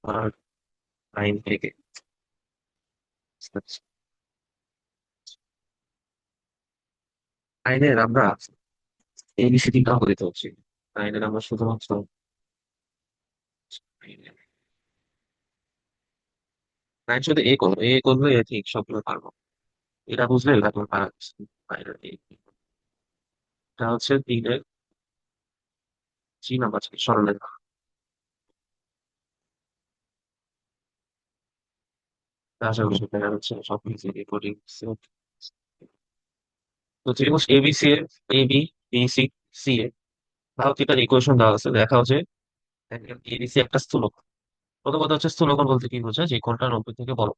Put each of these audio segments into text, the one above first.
আর 9 থেকে। নাইনের আমরা এবিসিডি কাউকে দিতে হচ্ছে। নাইনের আমরা শুধুমাত্র নাইন শুধু এ করবো, এ করলে ঠিক সবগুলো পারবো। এটা বুঝলে তারপর পারা যাচ্ছে। নাইনের এটা হচ্ছে তিনের জি নাম্বার থেকে সরলরেখা। আশা করি দেখা যাচ্ছে সব কিছু রেকর্ডিং। তো ত্রিভুজ এবিসি এর এবি বিসি সি এ তাহলে এটার ইকুয়েশন দেওয়া আছে, দেখা হচ্ছে এবিসি একটা স্থূলক। প্রথম কথা হচ্ছে স্থূলকোণ বলতে কি বোঝায়, যে কোণটা 90 থেকে বড়।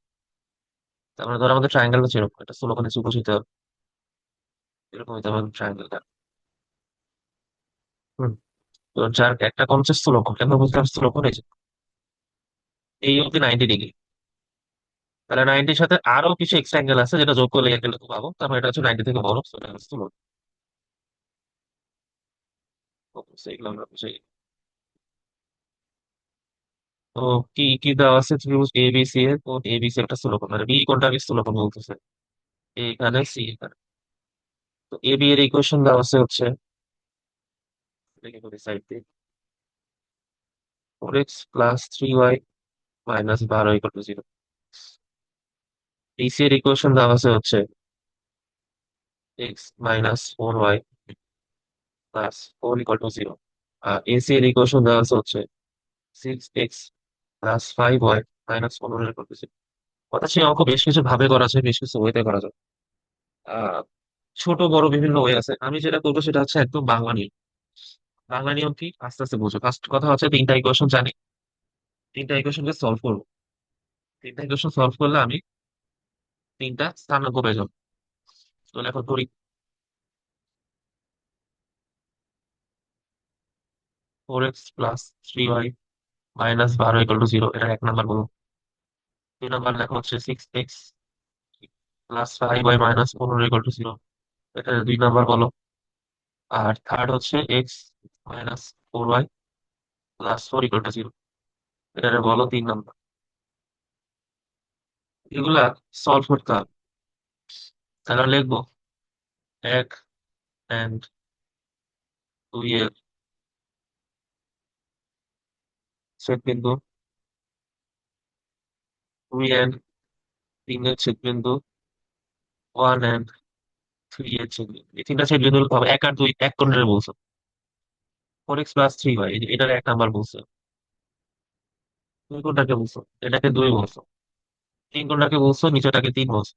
তার মানে ধরো আমাদের ট্রায়াঙ্গেলটা যেরকম একটা স্থূলকোণে চুকো হইতে হবে, এরকম হইতে হবে ট্রায়াঙ্গেলটা। হুম। তো যার একটা কোণ হচ্ছে স্থূলকোণ, কেন বুঝলাম স্থূলকোণ এই যে এই অব্দি 90 ডিগ্রি। তাহলে 90-র সাথে আরো কিছু এক্সট্রা অ্যাঙ্গেল আছে, যেটা যোগ করলে অ্যাঙ্গেল পাবো, তারপর এটা হচ্ছে 90 থেকে বড়, so এটা হচ্ছে স্থূলকোণ। So এগুলো আমরা বুঝাই। তো কি কি দেওয়া আছে, ত্রিভুজ এবিসি এর কোণ এবিসি একটা স্থূলকোণ, মানে বি কোণটাকে স্থূলকোণ বলতেছে। এখানে সি এখানে। তো এ বি এর ইকুয়েশন দেওয়া আছে হচ্ছে, এটাকে বলি সাইড দিয়ে, 4x + 3y -12 = 0। বিসি এর ইকুয়েশন দেওয়া আছে হচ্ছে x - 4y + 4 = 0। আর এসি এর ইকুয়েশন দেওয়া আছে হচ্ছে 6x + 5y -15 = 0। অর্থাৎ সেই অঙ্ক বেশ কিছু ভাবে করা যায়, বেশ কিছু ওয়েতে করা যায়। আহ ছোট বড় বিভিন্ন ওয়ে আছে, আমি যেটা করবো সেটা হচ্ছে একদম বাংলা নিয়ম। বাংলা নিয়ম কি আস্তে আস্তে বুঝো। ফার্স্ট কথা হচ্ছে তিনটা ইকুয়েশন জানি, তিনটা ইকুয়েশনকে সলভ করবো। তিনটা ইকুয়েশন সলভ করলে আমি তিনটা স্থানাঙ্ক পেয়ে যাবো। তো এখন করি। 4x + 3y -12 = 0, এটা 1 নাম্বার বলো। 2 নাম্বার লেখা হচ্ছে 6x + 5y -15 = 0, এটা 2 নাম্বার বলো। আর থার্ড হচ্ছে x - 4y + 4 = 0, এটা বলো 3 নাম্বার। এগুলা সলভ করতে হবে। তাহলে লিখবো 1 and 2 এর ছেদবিন্দু, 2 and 3 এর ছেদবিন্দু, 1 and 3 এর ছেদবিন্দু। এই তিনটা ছেদবিন্দু হবে 1 আর 2 এক কোণের বলছো। 4x + 3y এটার 1 নাম্বার বলছো। তুমি কোনটাকে বলছো? এটাকে 2 বলছো। 3 কোনটাকে বলছো? নিচেটাকে 3 বলছো।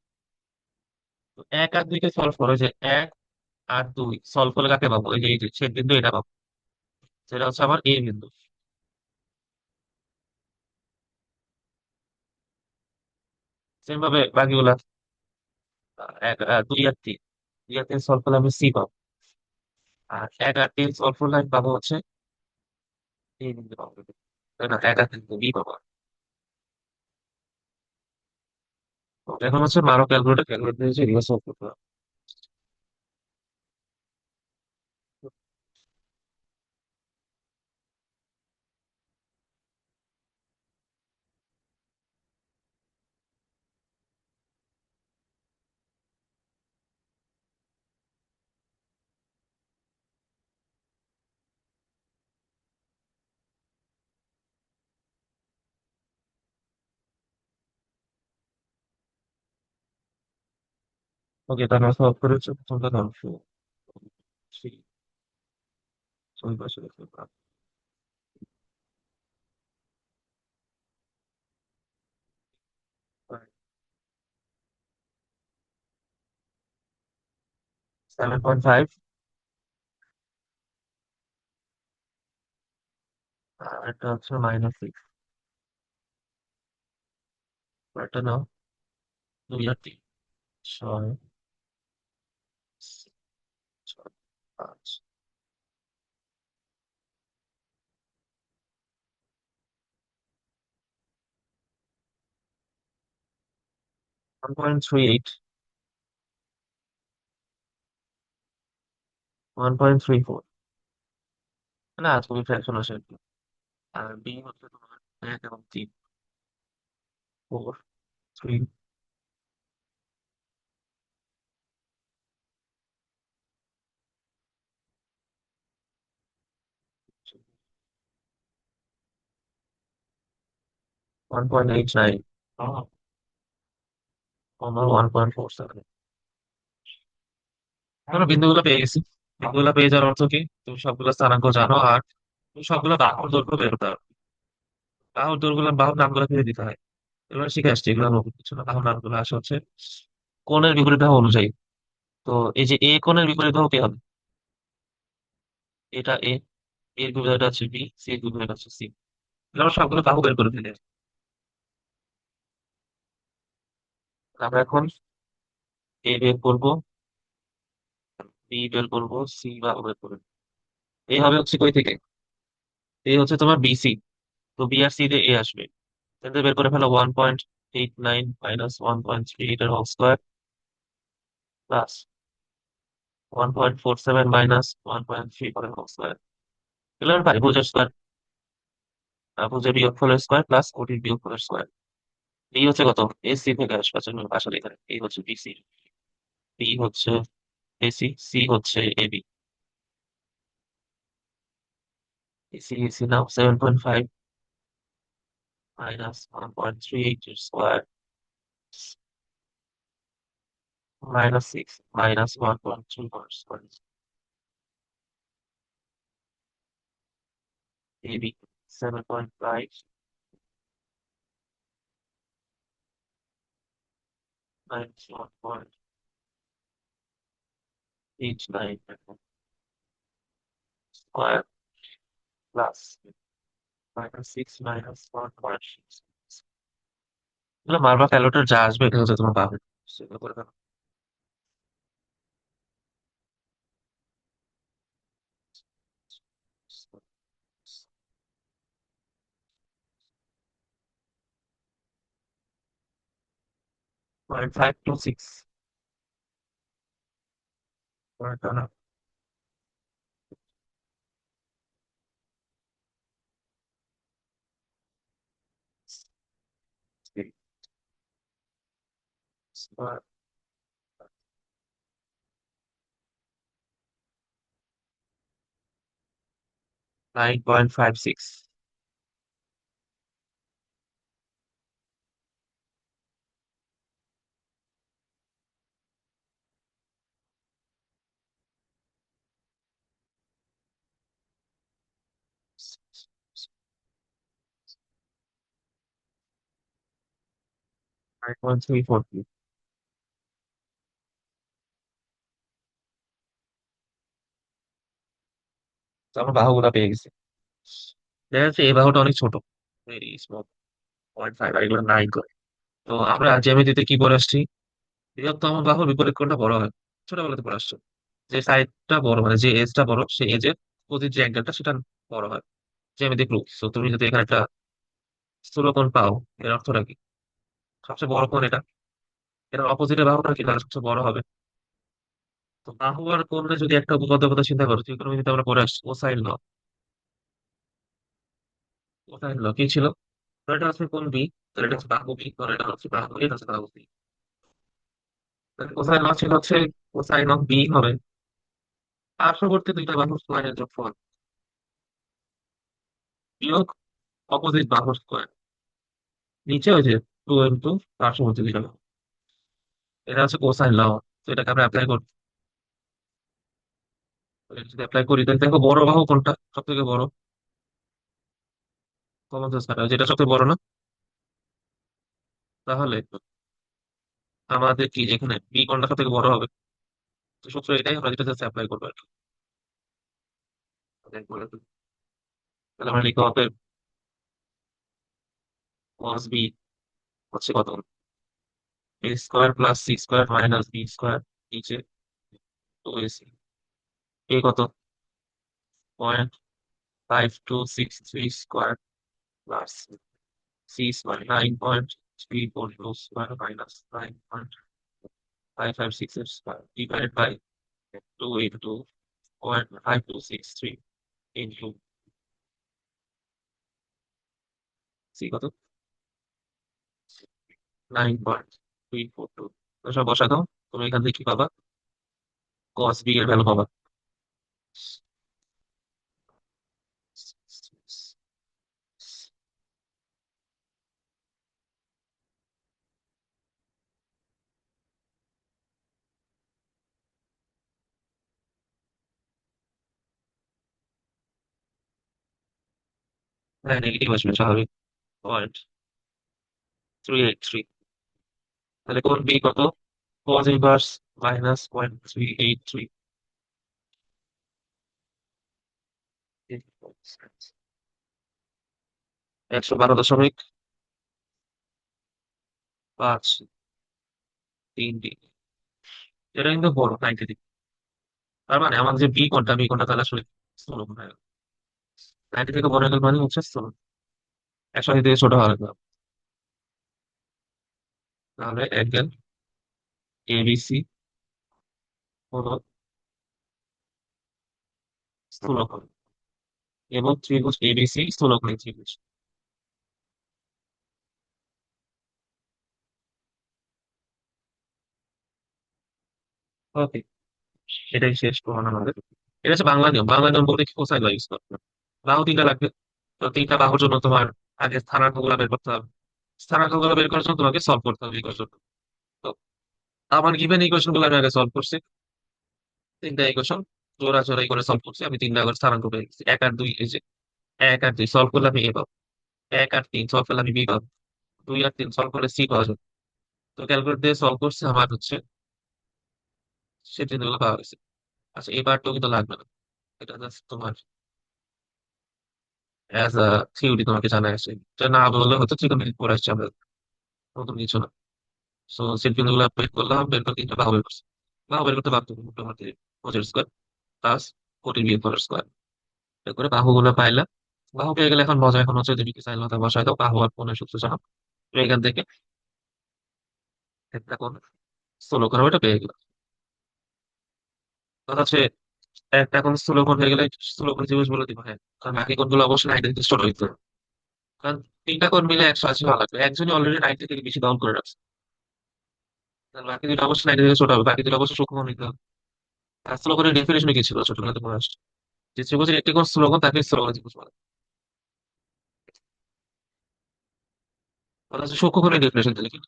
তো 1 আর 2 কে সলভ করো, যে 1 আর 2 সলভ করলে কাকে পাবো? এই যে ছেদ বিন্দু, এটা পাবো। সেটা হচ্ছে আমার এ বিন্দু। সেম ভাবে বাকিগুলা 2 আর 3, 2 আর 3 সলভ করলে আমি সি পাবো। আর 1 আর 3 সলভ করলে আমি পাবো হচ্ছে এ বিন্দু পাবো। তাই না? 1 আর 3 বি পাবো। তো এখন হচ্ছে মারো ক্যালকুলেটর, ক্যালকুলেটর হচ্ছে এগুলো সলভ করতে হবে। ওকে, তাহলে সলভ করে হচ্ছে প্রথমটা ধরো 3, ওই পাশে দেখতে পাবো। 7.5, আর এটা হচ্ছে -6। এটা নাও 2 আর 3, 6, 6, 5, 1.38, 1.34। না, তুমি ফ্র্যাকশন আসে। আর বি হচ্ছে তোমার 1 এবং 3। 4 3 1.89 আমার 1.47। আমরা বিন্দুগুলো পেয়ে গেছি। বিন্দুগুলো পেয়ে যাওয়ার অর্থ কি, তুমি সবগুলো স্থানাঙ্ক জানো, আর তুমি সবগুলো বাহুর দৈর্ঘ্য বের করতে পারো। বাহুর দৈর্ঘ্য বাহুর নামগুলো ফেলে দিতে হয়। এবার শিখে আসছি, এগুলো নতুন কিছু না। বাহুর নামগুলো আসে হচ্ছে কোণের বিপরীত বাহু অনুযায়ী। তো এই যে এ কোণের বিপরীত বাহু কি হবে? এটা এ, এর বিপরীত হচ্ছে বি, সি এর বিপরীত হচ্ছে সি। আমরা সবগুলো বাহু বের করে ফেলে আমরা এখন এ বের করবো, বি বের করবো, সি বাহু বের করবো। এ হবে হচ্ছে কই থেকে? এ হচ্ছে তোমার বিসি। তো বি আর সি দিয়ে এ আসবে। তাহলে বের করে ফেলো 1.89 মাইনাস 1.38 এর হোল স্কোয়ার প্লাস 1.47 মাইনাস 1.3 এর হোল স্কোয়ার। এগুলো আমরা পারি ভুজের স্কোয়ার, ভুজের বিয়োগফলের স্কোয়ার প্লাস কোটির বিয়োগফলের স্কোয়ার। বি হচ্ছে কত? এসি থেকে আসবে, জন্য আসলে এখানে এই হচ্ছে বিসি, বি হচ্ছে এসি, সি হচ্ছে এবি। এসি এসি নাও 7.5 মাইনাস 1.38 এর square minus 6 minus 1.3 square. AB 7.5 minus 1.89 square plus minus 6 minus 1.6। এগুলো মারবা ক্যালকুলেটর যা আসবে এটা হচ্ছে তোমার পাবে, সেগুলো করে ফেলো। 0.526 9.56। নাইন পয়েন্ট থ্রি ফোর তো আমরা বাহুগুলা পেয়ে গেছি। দেখা যাচ্ছে এই বাহুটা অনেক ছোট, ভেরি স্মল, 0.5, আর এগুলো 9 করে। তো আমরা জ্যামিতিতে কি পড়ে আসছি? বৃহত্তম বাহুর বিপরীত কোণটা বড় হয়, ছোটবেলাতে পড়ে আসছো। যে সাইডটা বড়, মানে যে এজটা বড়, সেই এজের প্রতি যে অ্যাঙ্গেলটা সেটা বড় হয়। জ্যামিতিক রূল। তো তুমি যদি এখানে একটা স্থূল কোণ পাও, এর অর্থটা কি? সবচেয়ে বড় কোণ এটা, এটার অপোজিটে বাহুটা কি তাহলে সবচেয়ে বড় হবে। তো বাহু আর কোণে যদি একটা উপপাদ্যের কথা চিন্তা করো, ত্রিকোণমিতিতে আমরা পড়ে আসছি কোসাইন ল। কোসাইন ল কি ছিল? ধর এটা হচ্ছে কোণ বি, তাহলে এটা হচ্ছে বাহু বি, ধর এটা হচ্ছে বাহু এ, এটা হচ্ছে বাহু সি। তাহলে কোসাইন ল ছিল হচ্ছে কোসাইন অফ বি হবে পার্শ্ববর্তী দুইটা বাহুর স্কয়ারের যোগফল বিয়োগ অপোজিট বাহুর স্কয়ার। নিচে ওই যে 2 পার্শ্ববর্তী দুইটা বাহু। এটা হচ্ছে কোসাইন ল। তো এটাকে আমরা অ্যাপ্লাই করি। এটা যদি অ্যাপ্লাই করি তাহলে দেখো বড় বাহু কোনটা সব থেকে বড়? কমন সেন্স খাটাও, যেটা সবচেয়ে বড় না? তাহলে আমাদের কি এখানে বি কোনটা সব থেকে বড় হবে? তো সূত্র এটাই, আমরা যেটা জাস্ট অ্যাপ্লাই করবো আর কি। তাহলে বলে দিই। তাহলে আমরা লিখতে হবে cos বি হচ্ছে কত? A square plus C square minus B square, নিচে 2ac। এ কত? 0.5263 square plus C square 9.342 square minus 9.556 square divide by 2 into 0.5263 into C কত? 9.342। সব বসা দাও। তুমি এখান থেকে কি পাবা? কস বি এর ভ্যালু পাবা। হ্যাঁ, নেগেটিভ আসবে স্বাভাবিক। 0.383। তাহলে কোণ বি কত? Cos inverse -0.383। 112.5 3 ডিগ্রি। এটা কিন্তু বড় 90 ডিগ্রি। তার মানে আমার যে বি কোণটা তাহলে আসলে স্থূল কোণ হয়ে গেল। 90 থেকে বড় অ্যাঙ্গেল মানে হচ্ছে স্থূল। 180 থেকে ছোট হওয়ার কথা। তাহলে অ্যাঙ্গেল এবিসি হলো স্থূল কোণ, এবং ত্রিভুজ এবিসি স্থূল কোণের ত্রিভুজ। ওকে, এটাই শেষ প্রমাণ আমাদের। এটা হচ্ছে বাংলা নিয়ম। বাংলা নিয়ম বলতে কি কোসাইন ইউজ করবে। বাহু তিনটা লাগবে। তো তিনটা বাহুর জন্য তোমার আগে স্থানাঙ্ক গুলা বের করতে হবে। স্থানাঙ্ক গুলো বের করার জন্য তোমাকে সলভ করতে হবে ইকুয়েশন। তো আমার গিভেন ইকুয়েশন গুলো আমি আগে সলভ করছি। তিনটা ইকুয়েশন জোড়া জোড়াই করে সলভ করছি। আমি তিনটা করে স্থানাঙ্ক পেয়ে গেছি। 1 আর 2, এই যে 1 আর 2 সলভ করলে আমি এ পাবো। 1 আর 3 সলভ করলে আমি বি পাবো। 2 আর 3 সলভ করলে সি পাওয়া যাবে। তো ক্যালকুলেট দিয়ে সলভ করছি, আমার হচ্ছে সে চিহ্নগুলো পাওয়া গেছে। আচ্ছা, এই পার্টটাও কিন্তু লাগবে না। এটা জাস্ট তোমার অ্যাজ আ থিওরি তোমাকে জানা আছে। এটা না বললে হতো ত্রিকোণমিতি পড়ে আসছে আমরা, নতুন কিছু না। সো সেট বিন্দুগুলো বের করলাম, বের করে তিনটা বাহু বের করছি। বাহু বের করতে পারতো মোটামুটি কোচের স্কোয়ার প্লাস কোটি বিয়োগ করার স্কোয়ার। বের করে বাহুগুলো পাইলাম। বাহু পেয়ে গেলে এখন মজা, এখন হচ্ছে যদি সাইন লতা বসায় দাও, বাহু আর কোণের সূত্র জানো। তো এখান থেকে একটা কোণ স্থূল কোণ ওটা পেয়ে গেলাম। কথা হচ্ছে একটা কোণ স্থূল কোণ হয়ে গেলে স্থূল কোণ ত্রিভুজ বলে দিব, হ্যাঁ। কারণ বাকি কোণগুলো অবশ্যই 90 থেকে ছোট হইতে হবে। কারণ তিনটা কোণ মিলে 180 ভালো লাগবে, একজনই অলরেডি 90 থেকে বেশি ডাউন করে রাখছে। তাহলে বাকি দুটো অবশ্যই 90 থেকে ছোট হবে, বাকি দুটো অবশ্যই সূক্ষ্ম নিতে হবে। আর স্থূল কোণের ডেফিনেশন কি ছিল ছোটবেলাতে পড়ে আসছে? যে ত্রিভুজের একটি কোণ স্থূল কোণ তাকে স্থূল কোণ ত্রিভুজ বলে। অথচ সূক্ষ্ম কোণের ডেফিনেশন দিলে কি?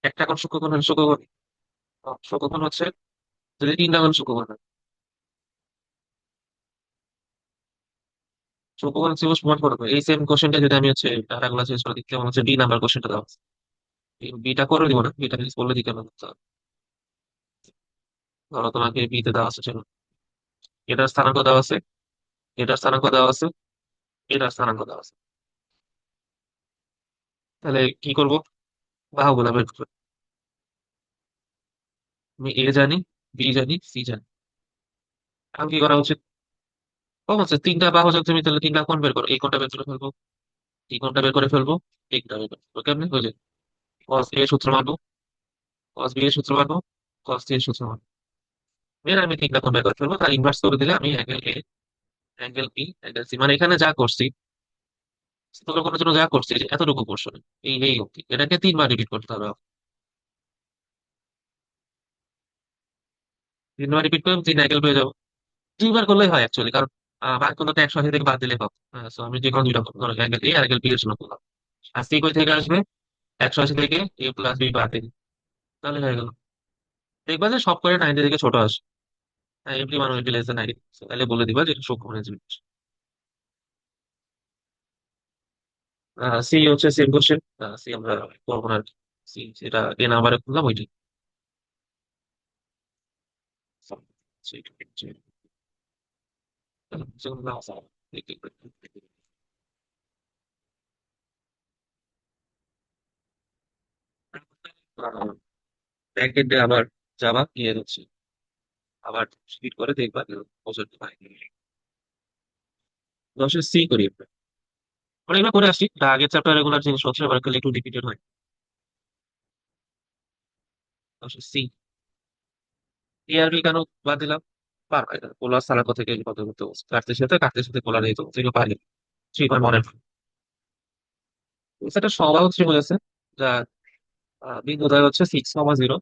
একটা কোণ সূক্ষ্ম কোণ হলে সূক্ষ্ম কোণ, সূক্ষ্ম কোণ হচ্ছে যদি তিনটা কোণ সূক্ষ্ম কোণ হয়। সূক্ষ্ম কোণ ত্রিভুজ প্রমাণ করবে। এই সেম কোশ্চেনটা যদি আমি হচ্ছে টাকাগুলো চেঞ্জ করে দিতে, আমার হচ্ছে বি নাম্বার কোশ্চেনটা দেওয়া আছে। বিটা করে দিব না, বিটা জিনিস বললে দিতে পারবো। ধরো তোমাকে বিতে দেওয়া আছে, চলো এটার স্থানাঙ্ক দেওয়া আছে, এটার স্থানাঙ্ক দেওয়া আছে, এটার স্থানাঙ্ক দেওয়া আছে। তাহলে কি করব? বাহুগুলো বের করবো। আমি এ জানি, বি জানি, সি জানি। এখন কি করা উচিত? কম আছে তিনটা বাহু যদি তুমি, তাহলে তিনটা কোণ বের করো। এই কোণটা বের করে ফেলবো, এই কোণটা বের করে ফেলবো, এই কোণটা বের করে ফেলবো। কেমনি হয়ে যায়? কস এ সূত্র মানবো, কস বি এর সূত্র মানবো, কস সি এর সূত্র মানবো। এর আমি তিনটা কোণ বের করে ফেলবো, তার ইনভার্স করে দিলে আমি angle A, angle B, angle C, মানে এখানে যা করছি স্থূল কোণের জন্য যা করছি যে এতটুকু পোর্শন, এই অব্দি, এটাকে তিনবার রিপিট করতে হবে। তিনবার রিপিট করে তিন অ্যাঙ্গেল পেয়ে যাবো। দুইবার করলেই হয় অ্যাকচুয়ালি, কারণ বাকি কোনো তো 180 থেকে বাদ দিলে পাবো। So আমি যে কোনো দুইটা করবো, ধরো অ্যাঙ্গেল এ আর অ্যাঙ্গেল বি এর জন্য করলাম। আর সি কই থেকে আসবে? 180 থেকে এ প্লাস বি বাদ দিন, তাহলে হয়ে গেল। দেখবা যে সব করে 90 থেকে ছোট আসে। এমনি মানে এমনি লেস দেন 90, তাহলে বলে দিবা যে এটা সূক্ষ্ম জিনিস। সি হচ্ছে সেম কোশ্চেন। সি আমরা করবো না আর কি। সি যেটা এ নাম্বারে করলাম ওইটাই। ব্যাকএন্ডে আবার যাবা, গিয়ে হচ্ছে আবার স্পিড করে দেখবা পৌঁছাতে পারি। 10 সি করি আমরা। মানে এগুলো করে আসছি, আগের চ্যাপ্টার রেগুলার জিনিসপত্র এবার খালি একটু রিপিটেড হয়। 10 সি। এ আর বি কেন বাদ দিলাম? পারবা এটা পোলার সারাঙ্ক থেকে কত করতে বলছে। কাটতে সাথে পোলার এই তো যেগুলো পারি 3.1। সেটা স্বভাব ত্রিভুজ আছে, বিন্দুটায় হচ্ছে 6,0।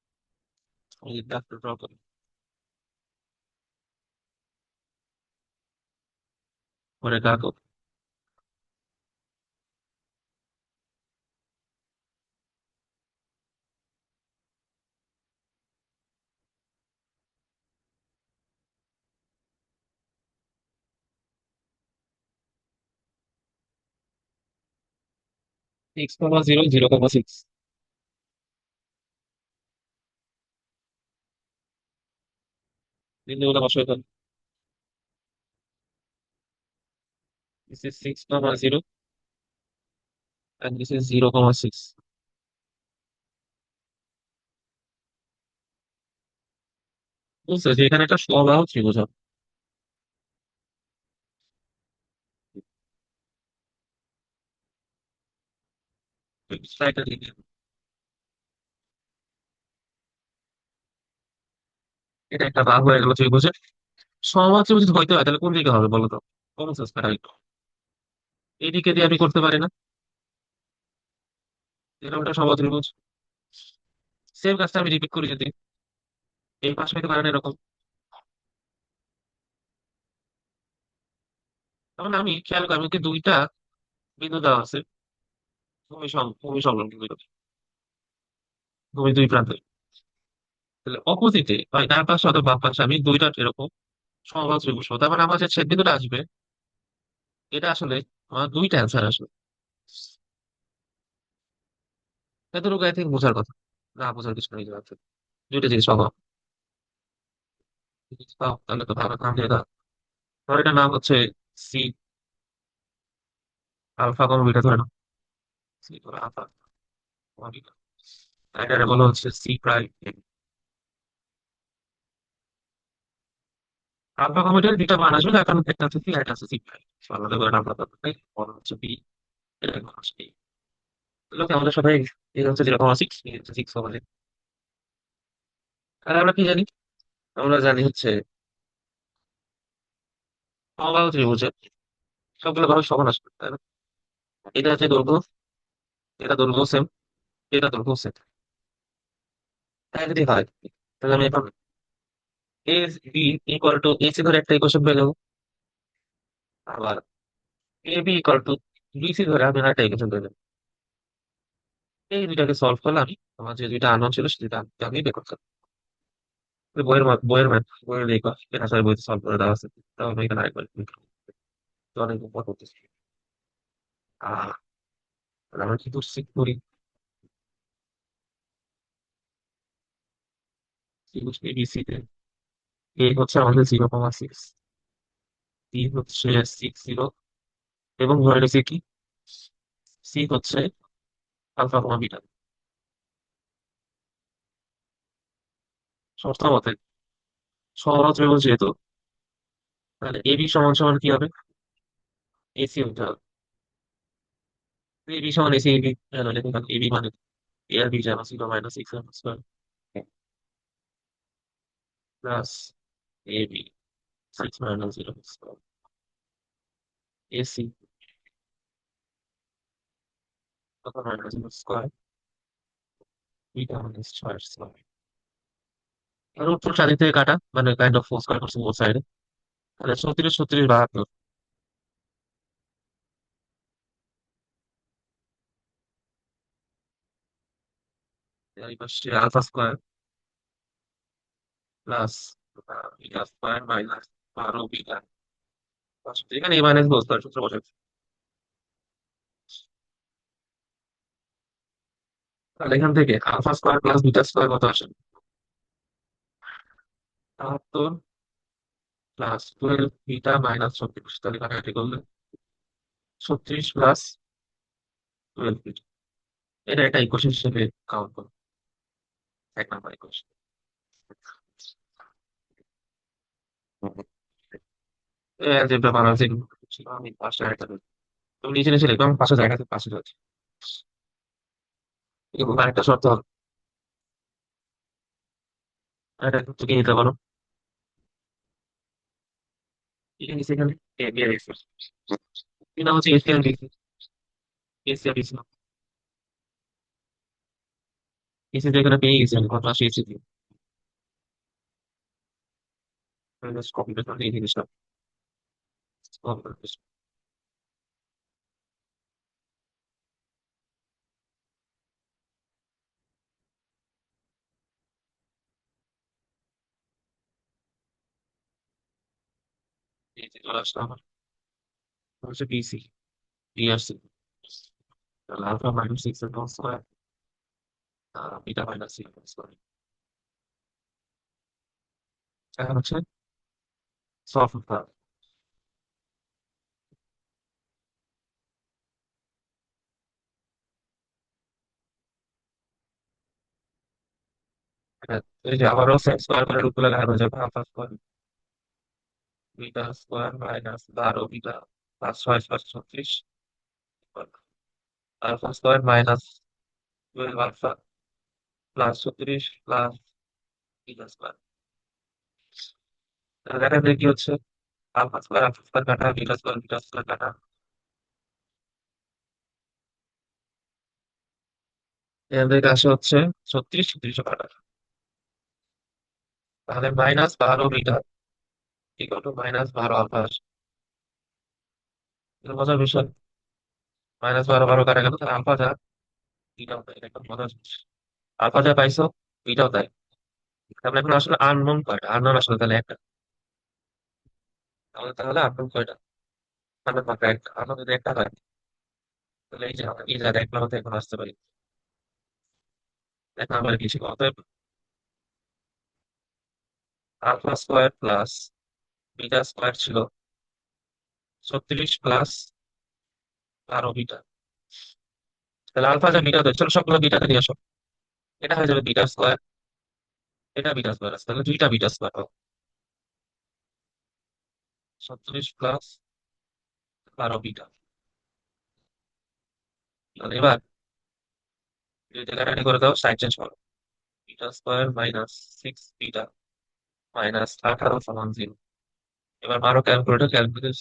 আমি ড্র করি। পরে কাকো 6,0 0,6। বিন্দুগুলো বসাই fail. This is 6,0 and this is 0,6। বুঝছো যে এখানে একটা সমবাহু ত্রিভুজ হবে। এটা লিখে দিই। এটা একটা বাহু হয়ে গেল ত্রিভুজের। সমবাহু ত্রিভুজ যদি হইতে হয় তাহলে কোন দিকে হবে বলো তো? কোন সেন্স প্যারামিটার? এইদিকে দিয়ে আমি করতে পারি না? এরকম একটা সমবাহু ত্রিভুজ। সেম কাজটা আমি রিপিট করি যদি এই পাশে হইতে পারে না এরকম। তখন আমি খেয়াল করি আমাকে দুইটা বিন্দু দেওয়া আছে। ভূমি সংলগ্ন দুটো, ভূমি দুই প্রান্তে। তাহলে অপোজিটে হয় ডান পাশে অথবা বাম পাশে আমি দুইটা এরকম সমবাহু ত্রিভুজ পাবো। তার মানে আমার যে ছেদ বিন্দুটা আসবে এটা আসলে আমার দুইটা অ্যান্সার আসবে। এতটুকু আই থিঙ্ক বোঝার কথা। না বোঝার কিছু নেই আছে। দুইটা জিনিস পাবো। পাও তাহলে তো ভালো নাম দিয়ে দাও। ধর এটার নাম হচ্ছে সি, আলফা কমা বিটা ধরে নাও। সি ধরো আলফা কমা বিটা। এটারে বলা হচ্ছে সি প্রাইম। আলফা কমা বিটার দুইটা মান আসবে তার কারণ একটা হচ্ছে সি আর একটা হচ্ছে সি প্রাইম। আলাদা করে নাম রাখা তাই বলা হচ্ছে বি, এটা বলা হচ্ছে বি। তাহলে আমাদের সবাই এই হচ্ছে 0,6, এই হচ্ছে 6,0। আর আমরা কি জানি? আমরা জানি হচ্ছে সমবাহু ত্রিভুজের সবগুলো ভাবে সমান আসবে তাই না? এটা হচ্ছে দৈর্ঘ্য, এটা দৈর্ঘ্য সেম, এটা দৈর্ঘ্য সেম। তাই যদি হয় তাহলে আমি এখন A B equal to A C ধরে একটা ইকুয়েশন পেয়ে যাবো। আবার A B equal to B C ধরে আমি আরেকটা ইকুয়েশন পেয়ে যাবো। এই দুইটাকে সলভ করলে আমি আমার যে দুইটা আননোন ছিল সেটা আমি বের করতে পারবো। বইয়ের ম্যাথ বইয়ের এই আসার বইতে সলভ করে দেওয়া আছে। তাও আমি এখানে আরেকবার তো অনেক উপর করতেছি। আহ তাহলে আমরা কি করছি করি? ত্রিভুজ এবিসি তে এ হচ্ছে আমাদের 0,6, বি হচ্ছে 6,0 এবং ধরে নিচ্ছি কি সি হচ্ছে আলফা কমা বিটা। শর্ত মতে সহজ ত্রিভুজ যেহেতু তাহলে এবি সমান সমান কি হবে? এসি হতে হবে। এবি সমান এসি এবি, লিখুন এবি মানে এ আর বি জানা 0 - 6 square plus AB 6 - 0 square AC কত -0 স্কয়ার বিটা মানে 6 স্কয়ার। আর উত্তর স্বাধীন থেকে কাটা মানে কাইন্ড অফ স্কয়ার করছে বোথ সাইডে। তাহলে 36 36 72। এই পাশে alpha square plus beta square minus 12 beta. এখানে এ মাইনাস বি স্কয়ার সূত্র বসাচ্ছি। তাহলে এখান থেকে alpha square plus beta square কত আসে? 72 প্লাস 12 বিটা মাইনাস 36। তাহলে কাটাকাটি করলে 36 প্লাস 12 বিটা। এটা একটা ইকুয়েশন হিসেবে কাউন্ট করো, এক নাম্বার ইকুয়েশন। যে ব্যাপার আছে এগুলো ছিল, আমি পাঁচটা একটা দিই। তুমি নিচে নিচে লিখবে, আমি পাঁচটা জায়গাতে পাশে যাচ্ছি। এরকম আরেকটা শর্ত হবে, এটা একটু কি নিতে পারো? এটা নিচে এখানে এ বি আর এক্স এটা হচ্ছে এসি আর বিসি, এসি আর বিসি এসিতে এখানে পেয়ে গেছি আমি কত আসে এসিতে। কম্পিউটার এই জিনিসটা এই যে চলে আসলো আমার হচ্ছে PC PRC alpha minus six এর whole square beta minus six whole square. এখন হচ্ছে সলভ এই যে আবারও সেট স্কয়ার করে রুট লাগা হয়ে যাবে alpha square beta square minus 12 beta plus 6 + 36 alpha square minus 12 alpha plus 36 plus beta square. দেখা যায় কি হচ্ছে আলফা স্কয়ার কাটা বিটা স্কয়ার কাটা এখান থেকে আসে হচ্ছে 36 কাটা। তাহলে -12 বিটা ইকুয়াল টু -12 আলফা। এটা মজার বিষয়। -12 কাটা গেল তাহলে আলফা যা বিটাও তাই, এটা একটা মজার জিনিস। আলফা যা পাইছো বিটাও তাই। তাহলে এখন আসলে আননোন কয়টা? আননোন আসলে তাহলে একটা। তাহলে আননোন কয়টা? আননোন মাত্র একটা। আননোন যদি একটা হয় তাহলে এই যে আমরা এই জায়গায় এক নাম্বার এখন আসতে পারি। এক নাম্বার কি ছিল? অতএব alpha square plus beta square ছিল 36 + 12 বিটা। তাহলে আলফা যা বিটা দেয়, চলো সবগুলো বিটাতে নিয়ে আসো। এটা হয়ে যাবে বিটা স্কোয়ার, এটা বিটা স্কোয়ার আছে, তাহলে দুইটা বিটা স্কোয়ার হবে। 36 + 12 বিটা। তাহলে এবার যদি কাটাকাটি করে দাও সাইড চেঞ্জ করো। Beta square minus 6 beta minus 18 সমান 0। এবার মারো ক্যালকুলেটর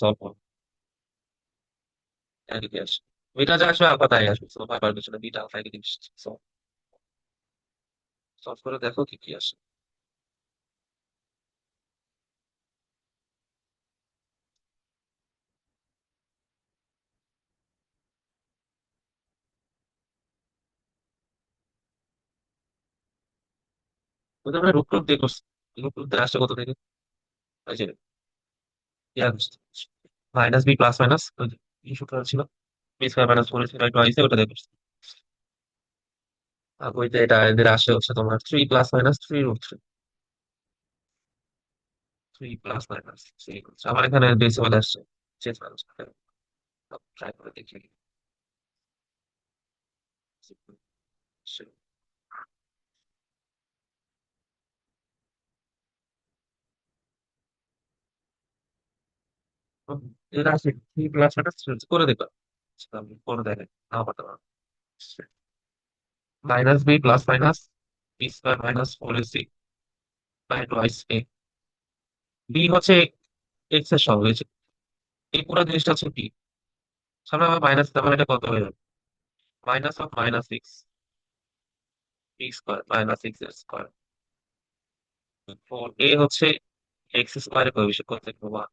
সলভ করো। এদিকে আসো, বিটা যা আসবে আলফা তাই আসবে, সো ভাবার কিছু না, বিটা আলফা একই জিনিস। সলভ করে দেখো কি কি আসে। ওটা আমরা রুট টুট দিয়ে করছি। রুট টুট দিয়ে আসছে কত থেকে? ওই যে মাইনাস বি প্লাস মাইনাস ওই যে এই সূত্র ছিল, B square minus four square two আইসে ওটা দিয়ে করছি। আর ওইটা এটা এদের আসে হচ্ছে তোমার 3 + - 3 √3। 3 + - 3 আমার এখানে ডেসিমাল আসছে, চেঞ্জ মানুষ ট্রাই করে দেখি। এটা আসে 3 + - করে দেখো। আমি করে দেখে নাও পারতে পারো। Minus B plus minus B square minus four AC by twice A. B হচ্ছে এক্স এর সহগ হয়েছে, এই পুরো জিনিসটা হচ্ছে বি। সামনে আমার মাইনাস, তাহলে এটা কত হয়ে যাবে? -(-6) বি স্কয়ার মাইনাস এক্স এর স্কয়ার। ফোর এ হচ্ছে এক্স স্কয়ারের কোএফিসিয়েন্ট কত থেকে 1।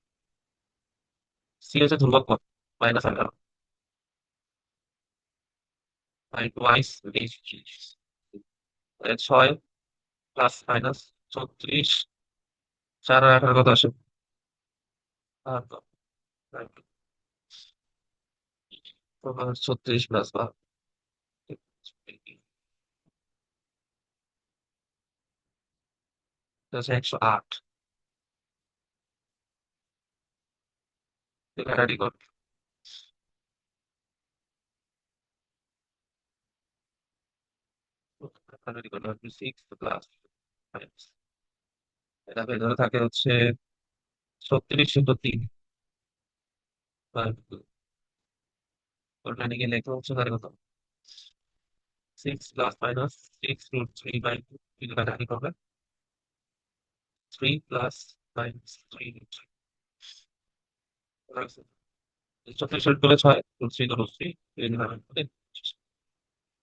সি হচ্ছে ধ্রুবক পদ -18 by twice H. 6 plus minus 36 4 আর 18 কত আসে? আর তো 36 প্লাস বা 108। কাটাকাটি কর। কাটাকাটি করলে 6 প্লাস এটা ভেতরে থাকে হচ্ছে 36 × 3 ওটা নিয়ে গেলে হচ্ছে তার কত? 6 ± 6 √3/2 কিন্তু কাটাকাটি করবে 3 + - 3 √3। 36 করলে 6 √3 √3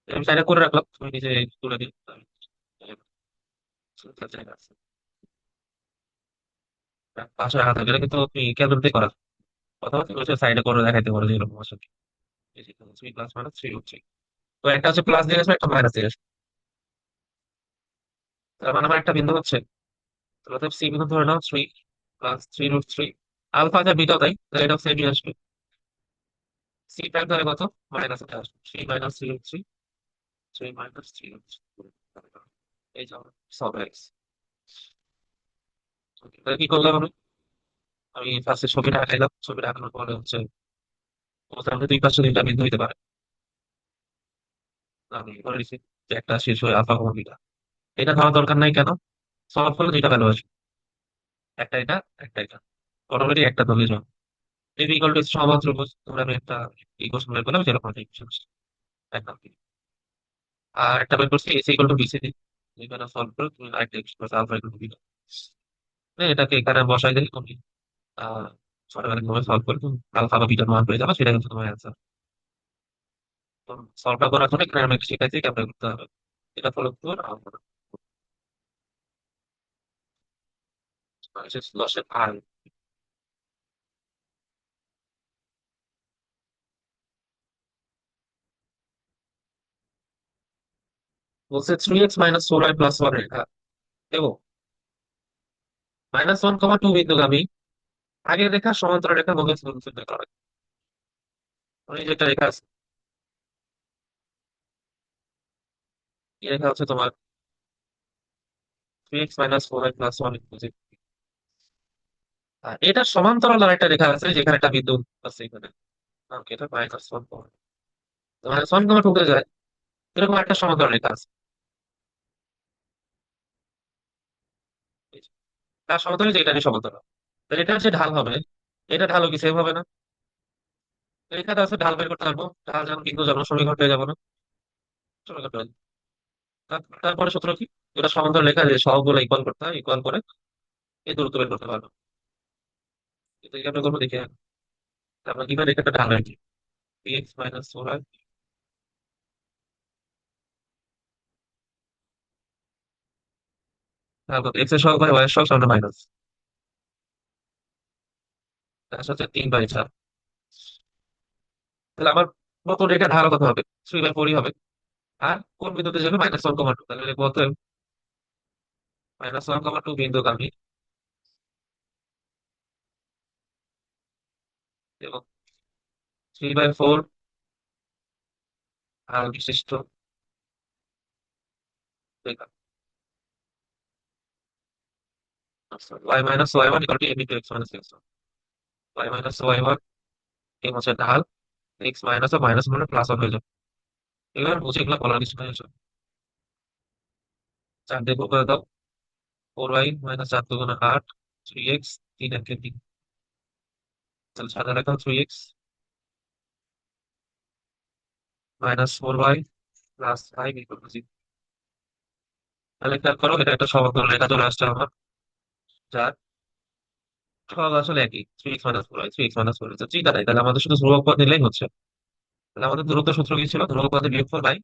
আমি সাইডে করে রাখলাম, তুমি নিজে তুলে দিই। পাশে রাখা থাকলে কিন্তু তুমি ক্যালকুলেট করা, অথবা তুমি সাইডে করে দেখাইতে পারো যে এরকম আসলে three plus minus three root three. তো একটা হচ্ছে প্লাস দিয়ে আসবে, একটা মাইনাস দিয়ে আসবে। তার মানে আমার একটা বিন্দু হচ্ছে, তাহলে সি বিন্দু ধরে নাও three plus three root three, alpha যা বিটা তাই, তাহলে এটা সেমই আসবে। সি প্রাইম ধরে কত, মাইনাস এটা আসবে three minus three root three, three minus three root three. এই যে সব এক্স। তাহলে কি করলাম আমি ফার্স্টে ছবিটা আঁকাইলাম, ছবিটা আঁকানোর পরে হচ্ছে মোটামুটি দুই পাশে দুইটা বিন্দু হইতে পারে। আমি ধরে নিচ্ছি যে একটা শেষ হয়ে আলফা কমা বিটা। এটা ধরার দরকার নাই কেন, সলভ করলে দুইটা ভ্যালু আসবে, একটা এটা একটা এটা, অটোমেটিক একটা ধরলে যাবে। এই ইকুয়াল টু সহজ ত্রিভুজ, তোমরা আমি একটা ইকুয়েশন বের করলাম যেরকম একটা ইকুয়েশন একদম। আর একটা বের করছি এস ইকুয়াল টু বিসি দিই, এখানে সলভ করে তুমি আরেকটা ইকুয়েশন করছো আলফা ইকুয়াল টু বিটা। এটাকে এখানে বসাই দিলে তুমি আহ ছোটবেলায় ভাবে সলভ করে তুমি আলফা বা বিটার মান পেয়ে যাবে, সেটা কিন্তু তোমার অ্যান্সার। তো সলভটা করার জন্য এখানে আমি শিখাইছি কেমন করতে হবে। এটা ফলো করে দশের আর বলছে three x minus four Y plus one রেখা এবং মাইনাস ওয়ান কমা টু বিন্দুগামী আগের রেখা সমান্তরাল রেখা ভূমি চিহ্নিত করে। মানে এই যে একটা রেখা আছে, এই রেখা হচ্ছে তোমার three x minus four Y plus one, এটা সমান্তরাল আর একটা রেখা আছে যেখানে একটা বিন্দু আছে এখানে। Okay, এটা minus one comma, minus one comma two যায়, এরকম একটা সমান্তরাল রেখা আছে। এই যে, তার সমান্তরাল যে এটা নিয়ে সমান্তরাল, তাহলে এটা যে ঢাল হবে, এটা ঢালও কি সেম হবে না? রেখাটা আছে ঢাল বের করতে পারবো, ঢাল যেমন বিন্দু যেমন সমীকরণ পেয়ে যাবো না, সমীকরণ পেয়ে যাবো। তারপরে সূত্র কি, এটা সমান্তরাল রেখা যে সবগুলো ইকুয়াল করতে হয়, ইকুয়াল করে এই দূরত্ব বের করতে পারবো। এটা কি আমরা করবো দেখে, তারপর কিভাবে রেখাটা ঢাল আর কি, এক্স মাইনাস ফোর হয়, তারপর এক্স এর সহগ হয় ওয়াই এর সহগ সামনে মাইনাস, তার সাথে তিন বাই চার। তাহলে আমার নতুন রেখা ঢাল কত হবে, থ্রি বাই ফোরই হবে। আর কোন বিন্দুতে যাবে, মাইনাস ওয়ান কমা টু, তাহলে লিখবো অতএব মাইনাস ওয়ান কমা টু বিন্দুগামী এবং থ্রি বাই ফোর আর বিশিষ্ট রেখা। Y minus y one equal to m into x minus x one. Y minus y one m হচ্ছে ঢাল, এক্স মাইনাস ও মাইনাস মানে প্লাস ওয়ান হয়ে যাবে। এবার বুঝে এগুলো বলার কিছু নাই আসলে। চার দিয়ে গুণ করে দাও, ফোর ওয়াই মাইনাস চার দুগুণে আট, থ্রি এক্স, তিন একে তিন, তাহলে সাদা রেখা three x minus four Y plus five equal to zero. তাহলে খেয়াল করো এটা একটা সমান্তরাল রেখা চলে আসছে আমার, যার সব আসলে একই, three x minus four Y, three x minus four Y চিন্তা নাই, তাহলে আমাদের শুধু ধ্রুবক পদ নিলেই হচ্ছে। তাহলে আমাদের দূরত্ব সূত্র কি ছিল, ধ্রুবক পদের বিয়োগফল বাই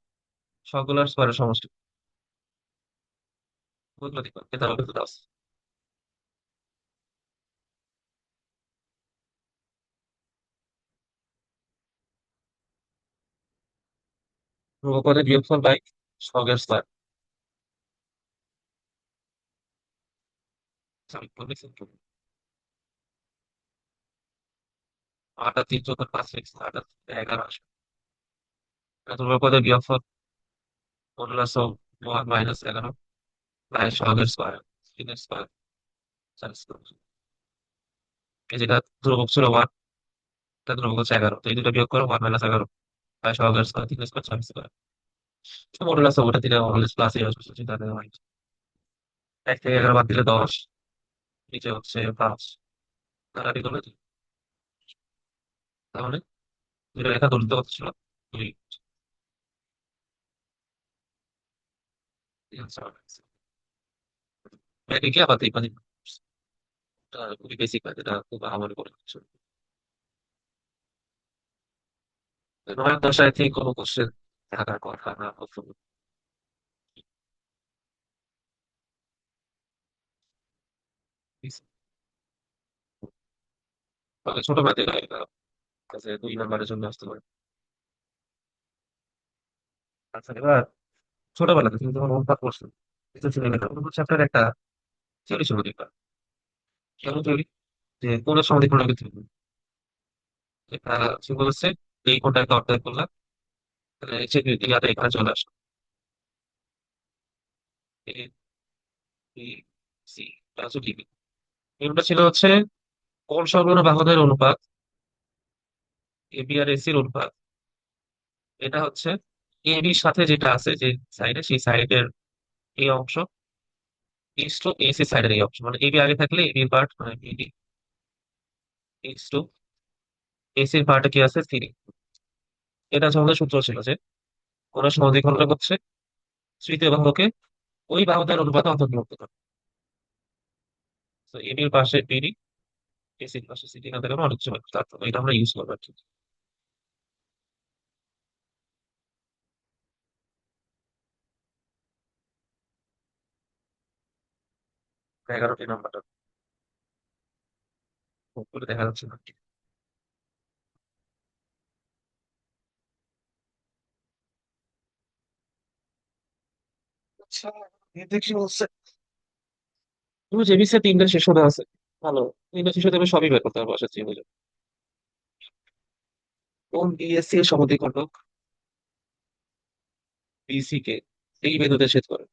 সবগুলোর স্কয়ারের সমষ্টি। বুঝলো দিক এটা হবে তো দাস, ধ্রুবক পদের বিয়োগফল বাই সহগের স্কয়ার। আমি বলেছি তো, আট আর তিন চোদ্দ পাঁচ এক্স, আট আর এগারো আসবে। ধ্রুবক পদের বিয়োগফল মডুলাস অফ ওয়ান মাইনাস এগারো বাই সহগের স্কয়ার, তিনের স্কয়ার, চার স্কয়ার। এই যেটা ধ্রুবক ছিল ওয়ান, এটা ধ্রুবক হচ্ছে এগারো, তো এই দুটো বিয়োগ করো, ওয়ান মাইনাস এগারো বাই সহগের স্কয়ার, তিনের স্কয়ার, চার স্কয়ার। মডুলাস অফ ওটা দিলে মডুলাস প্লাস এই আসবে, চিন্তা নেই। এক থেকে এগারো বাদ দিলে দশ, নিচে হচ্ছে পাঁচ, কাটাকাটি করলে দুই। তার মানে দুটো রেখা দূরত্ব কত ছিল, দুই। এদিকে আবার এই মানে খুবই বেসিক ম্যাথ, এটা খুব আমার করে কিছু। নয় দশ আই থিঙ্ক কোনো কোশ্চেন থাকার কথা না প্রথম। তবে ছোট ম্যাথে কাছে 2 নাম্বারের জন্য আসতে পারে। আচ্ছা এবার ছোটবেলাতে তুমি যখন অনুপাত করছো, এটা ছিল অনুপাত চ্যাপ্টার একটা থিওরি ছিল দেখবা। কেমন থিওরি? যে কোণের সমদ্বিখণ্ডক থিওরি। এটা সে বলেছে এই কোণটাকে অর্ধেক করলাম, তাহলে সে ইয়াতে এখানে চলে আসলো, এ বি সি, এটা হচ্ছে ডিবি। এগুলো ছিল হচ্ছে কোণ সংলগ্ন বাহুদের অনুপাত, এ বি আর এসির অনুপাত। এটা হচ্ছে এ বির সাথে যেটা আছে যে সাইডে, সেই সাইডের এই অংশ ইস টু এসি সাইডের এই অংশ, মানে এবি আগে থাকলে এবি পার্ট মানে বিডি ইস টু এসির পার্টে কি আছে থ্রি। এটা হচ্ছে আমাদের সূত্র ছিল যে কোন সমদ্বিখণ্ডক হচ্ছে তৃতীয় বাহুকে ওই বাহুদের অনুপাতে অন্তর্ভুক্ত করে। তো এবির পাশে বিডি, এসির পাশে সিডি, এখান থেকে আমরা অনেক কিছু পাচ্ছি। তারপর এটা আমরা ইউজ করবো আর কি। 11টি নাম্বারটা করে দেখা যাচ্ছে না। আচ্ছা দেখি বলছে তুমি যে বিষয়ে তিনটা শেষ হতে আছে, ভালো, তিনটা শেষ হতে হবে সবই বের করতে হবে আশা করি বুঝে। কোন বিএসসি এর সমদ্বিখণ্ডক বিসি কে এই বিন্দুতে ছেদ করে,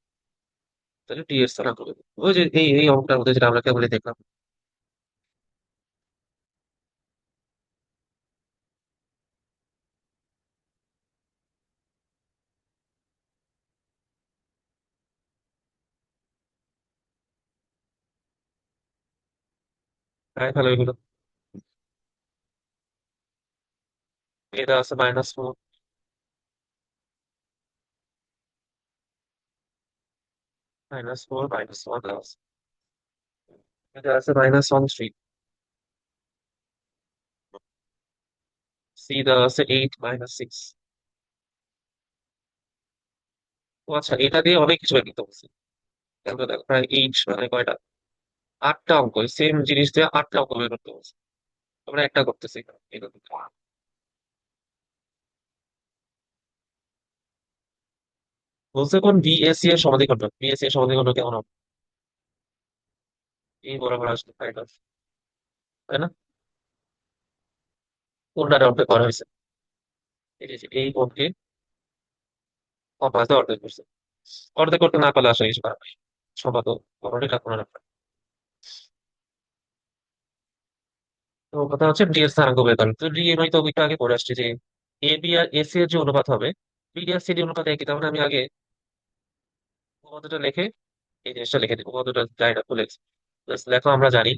তাহলে টি এর স্থানাঙ্ক বের করতে হবে। ওই যে এই অঙ্কটার মধ্যে যেটা আমরা কেবলই দেখলাম। হ্যাঁ তাহলে ওইগুলো, এটা আছে -4, -4 -1 আছে, এটা আছে -1 3, সি দেওয়া আছে 8 -6। ও আচ্ছা, এটা দিয়ে অনেক কিছু বের করতে পারছি। তাহলে দেখো প্রায় 8 মানে কয়টা, 8টা অঙ্ক, সেম জিনিস দিয়ে 8টা অঙ্ক বের করতে পারছি। আমরা একটা করতেছি এটা থেকে। বলছে কোন বিএসসি এর সমাধিখণ্ডক, বিএসসি এর সমাধিখণ্ডক কেমন হবে? এই বরাবর আসলে ফাইনাল, তাই না? কোনটা অর্ধেক করা হয়েছে? এই কোণকে অপাশে অর্ধেক করছে। অর্ধেক করতে না পারলে আসলে কিছু করার নাই, সম্ভবত অর্ধেক কোনো ব্যাপার। তো কথা হচ্ছে ডি এর স্থানাঙ্ক বের করেন। তো ডি আমি তো একটু আগে পড়ে আসছি যে এ বি আর এসি এর যে অনুপাত হবে, বিডি আর সিডি অনুপাত একই। তার মানে আমি আগে উপপাদ্যটা লিখে এই জিনিসটা লিখে দিই, উপপাদ্যটা জানি না ভুলে গেছি। Just লেখো, আমরা জানি।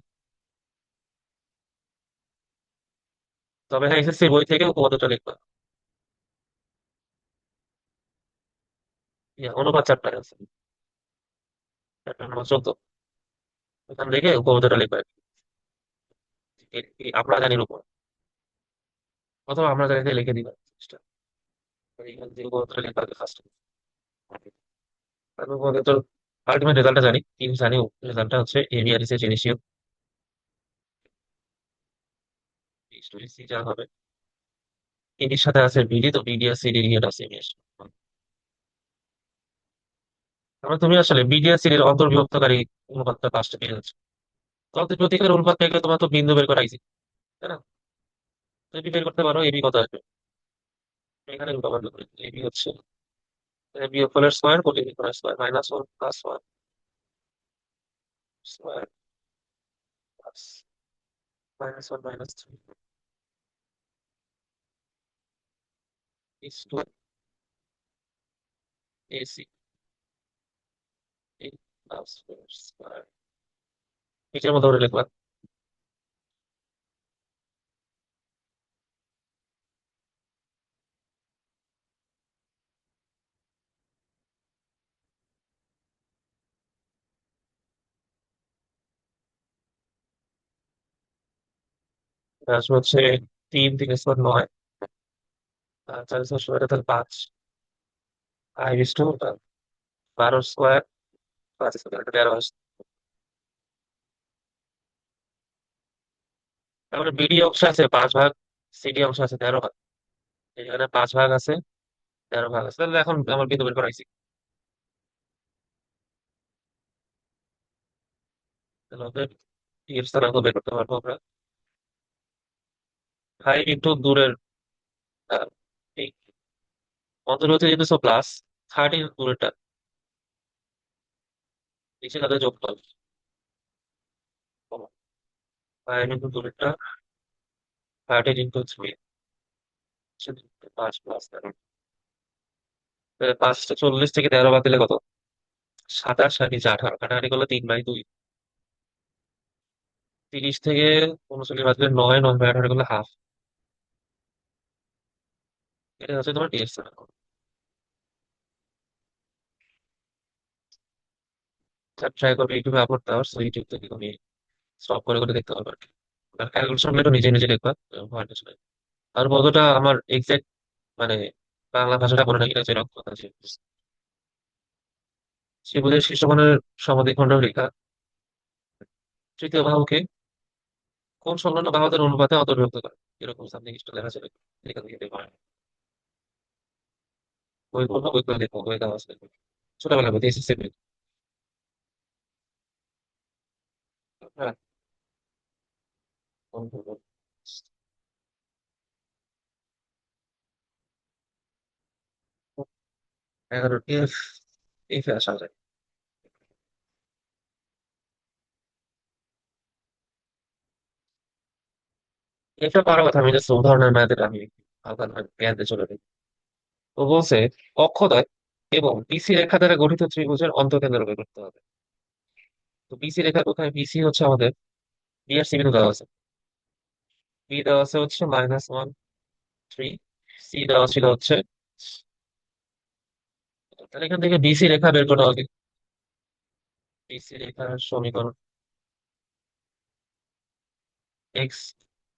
তবে হ্যাঁ এসএসসি বই থেকে উপপাদ্যটা লিখবা। অনুপাত চ্যাপ্টার আছে, চ্যাপ্টার নম্বর 14, ওখানে লিখে উপপাদ্যটা লিখবা। আমরা জানির উপর, অথবা আমরা জানিতে লিখে দিবা জিনিসটা। এইখান থেকে উপপাদ্যটা লিখবা ফার্স্ট। তারপর উপপাদ্যটার আলটিমেট রেজাল্টটা জানি, তিন জানি। রেজাল্টটা হচ্ছে এ বি আর এস এর রেশিও সি যা হবে, এটির সাথে আছে বিডি, তো বিডি আর সিডি নিয়ে আছে এম এস। তারপরে তুমি আসলে বিডি আর সিডির অন্তর্বিভক্তকারী অনুপাতটা পাঁচটা পেয়ে যাচ্ছে। তত প্রতিকার অনুপাত থেকে তোমার তো বিন্দু বের করা ইজি, তাই না? এবি বের করতে পারো, এবি কত আসবে? এখানে ব্যবহার করি, এবি হচ্ছে বিয়োগফলের স্কয়ার কোটি square -1 + 1 square plus -1 - 3 is to AC 8 plus 4 square. নিচের মতো করে লিখবা। এটা আসবে হচ্ছে 3 3 স্কয়ার 9, আর 4 স্কয়ার তাহলে 5। Five is two 12 square, 5 square, 13 আসে। তারপরে বিডি অংশ আছে 5 ভাগ, সিডি অংশ আছে 13 ভাগ। এখানে 5 ভাগ আছে, 13 ভাগ আছে, তাহলে এখন আমার বিন্দু বের করাইছি। তাহলে ওদের এর স্থানাঙ্ক বের করতে পারবো আমরা। 5 ইন্টু দূরের, আহ, এই অন্তর হচ্ছে যেহেতু প্লাস, 13 দূরেরটা নিচে তাদের যোগ করবে। 5 ইন্টু দূরেরটা, 13 ইন্টু 3, 5 প্লাস 13। 5 40 থেকে 13 বাদ দিলে কত? 27 আর নিচে 18, কাটাকাটি করলে 3/2। 30 থেকে 39 বাদ দিলে 9, 9/18 করলে হাফ। এটা হচ্ছে তোমার টিএস। ট্রাই করবে ইউটিউবে আপলোড দেওয়ার, সো ইউটিউব থেকে তুমি স্টপ করে করে দেখতে পারবে আর কি। আর ক্যালকুলেশন একটু নিজে নিজে দেখবা, ভয় কিছু নাই। আর কতটা আমার এক্সাক্ট মানে বাংলা ভাষাটা মনে নাকি যেরকম কথা আছে। ত্রিভুজের শীর্ষকোণের সমদ্বিখণ্ড রেখা তৃতীয় বাহুকে কোন সংলগ্ন বাহুদের অনুপাতে অন্তর্ভুক্ত করে, এরকম সামথিং কিছু লেখা ছিল। লেখা থেকে দেখো, বই পড়বো, বই করে দেখবো, বই দেওয়া আছে। ছোটবেলা বলতে এসএসসি। হ্যাঁ, 11 এফ, এফ এ আসা যায়। এটা পারার কথা, আমি জাস্ট উদাহরণের ম্যাথে আমি হালকা জ্ঞানতে চলে যাই। তো বলছে অক্ষদ্বয় এবং বিসি রেখা দ্বারা গঠিত ত্রিভুজের অন্তঃকেন্দ্র বের করতে হবে। তো বিসি রেখা কোথায়? বিসি হচ্ছে আমাদের বি আর সি বিন্দু দেওয়া আছে। বি দেওয়া আছে হচ্ছে -1 3, সি দেওয়া ছিল হচ্ছে, তাহলে এখান থেকে বিসি রেখা বের করা হবে। বিসি রেখার সমীকরণ X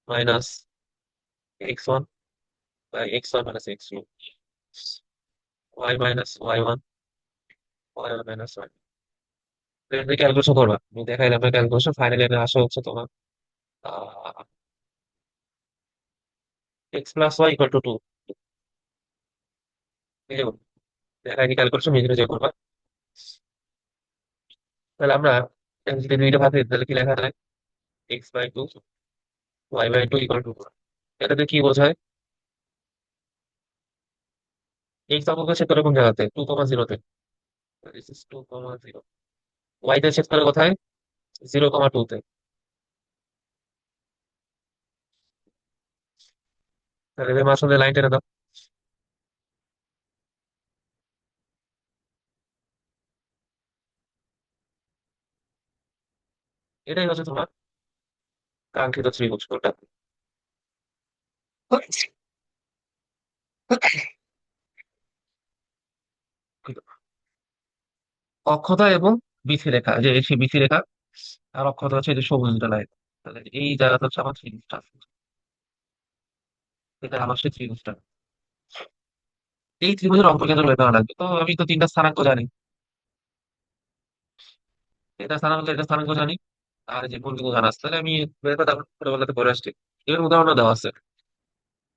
minus x1 by x1 minus x2, Y minus y1, y1 minus y। Calculation করবা, আমি দেখাইলাম ক্যালকুলেশন, ফাইনালি আসা হচ্ছে তোমার x + y = 2। দেখাইনি ক্যালকুলেশন, নিজে নিজে করবা। তাহলে আমরা যদি দুইটা ভাগ দিই, তাহলে কি লেখা যায়? x/2, y/2 = 4। এটাতে কি বোঝায়? x অঙ্ক ছেদ করে কোন জায়গাতে? 2,0 তে। This is 2,0। y তে ছেদ করে কোথায়? 0,2 তে। তাহলে এদের মাঝখানে লাইন টেনে দাও। এটাই হচ্ছে তোমার কাঙ্ক্ষিত ত্রিভুজ কোণটা। অক্ষতা এবং বিথি রেখা, যে এই বিথি রেখা আর অক্ষতা হচ্ছে এই যে সবুজ লাইন। তাহলে এই জায়গাটা হচ্ছে আমার ত্রিভুজটা। এটা আমার সেই ত্রিভুজটা। এই ত্রিভুজের অন্তর্কেন্দ্র বের করা লাগবে। তো আমি তো 3টা স্থানাঙ্ক জানি। এটা স্থানাঙ্ক, এটা স্থানাঙ্ক জানি। আর যে কোন জানা আছে, তাহলে আমি বের করে তারপর ছোটবেলাতে পড়ে আসছি। এবার উদাহরণ দেওয়া আছে,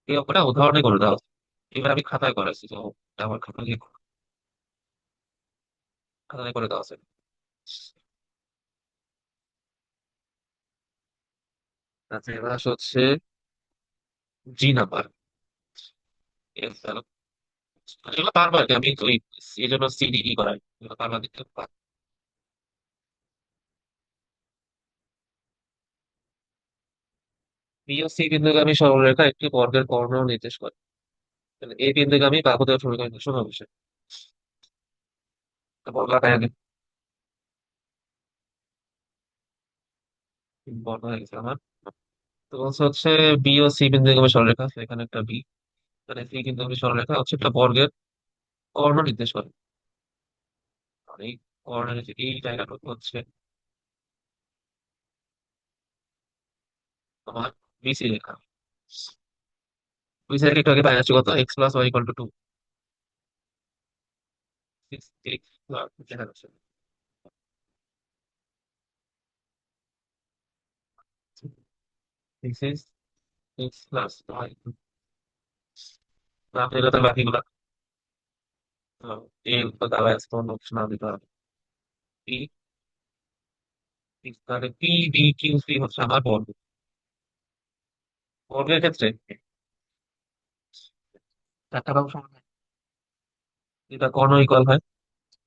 এই অঙ্কটা উদাহরণে করে দেওয়া আছে। এবার আমি খাতায় করেছি, তো এটা আমার খাতায় করে দেওয়া আছে। আচ্ছা, এবার আসে হচ্ছে জি নাম্বার। এগুলো পারবো আর কি, আমি ওই এই জন্য সিডিই করাই, এগুলো পারবা দেখতে পার। বি ও সি বিন্দুগামী সরলরেখা একটি বর্গের কর্ণ নির্দেশ করে। তাহলে এই বিন্দুগামী বাহুদেয় সমীকরণ শোনো বিষয়, বর্গ আকারে আগে বর্গ হয়ে গেছে আমার। তো বলছে হচ্ছে বি ও সি বিন্দুগামী সরলরেখা, এখানে একটা বি, মানে সি বিন্দুগামী সরলরেখা হচ্ছে একটা বর্গের কর্ণ নির্দেশ করে। আর এই কর্ণের যে এই জায়গাটা হচ্ছে তোমার বিসি রেখা। বিসি রেখা একটু আগে পাই আসছে কত? x + y = 2। সিক্স সিক্স দেখা যাচ্ছে সিক্স সিক্স সিক্স প্লাস আপনি তো বাকিগুলো এর তো তাহলে এক্সপোনেন্ট অপশন দিতে হবে পি তাহলে পি বি কিউ সি হচ্ছে আমার বর্গ বর্গের ক্ষেত্রে চারটা বাহু সমান হয়। এটা কর্ণ ইকুয়াল হয়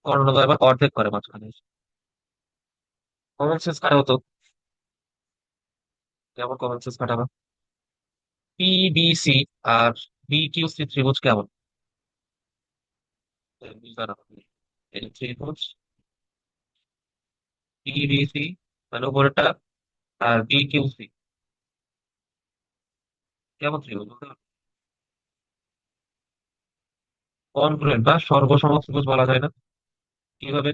কর্ণ তো আবার অর্ধেক করে মাঝখানে কমন সেন্স কাটা হতো কেমন কমন সেন্স কাটাবা পি বি সি আর বি কিউ সি ত্রিভুজ কেমন দাঁড়াও, এই ত্রিভুজ পি বি সি মানে উপরেরটা আর বি কিউ সি কেমন ত্রিভুজ বলতে পারো? কনগ্রুয়েন্ট বা সর্বসম ত্রিভুজ বলা যায় না কিভাবে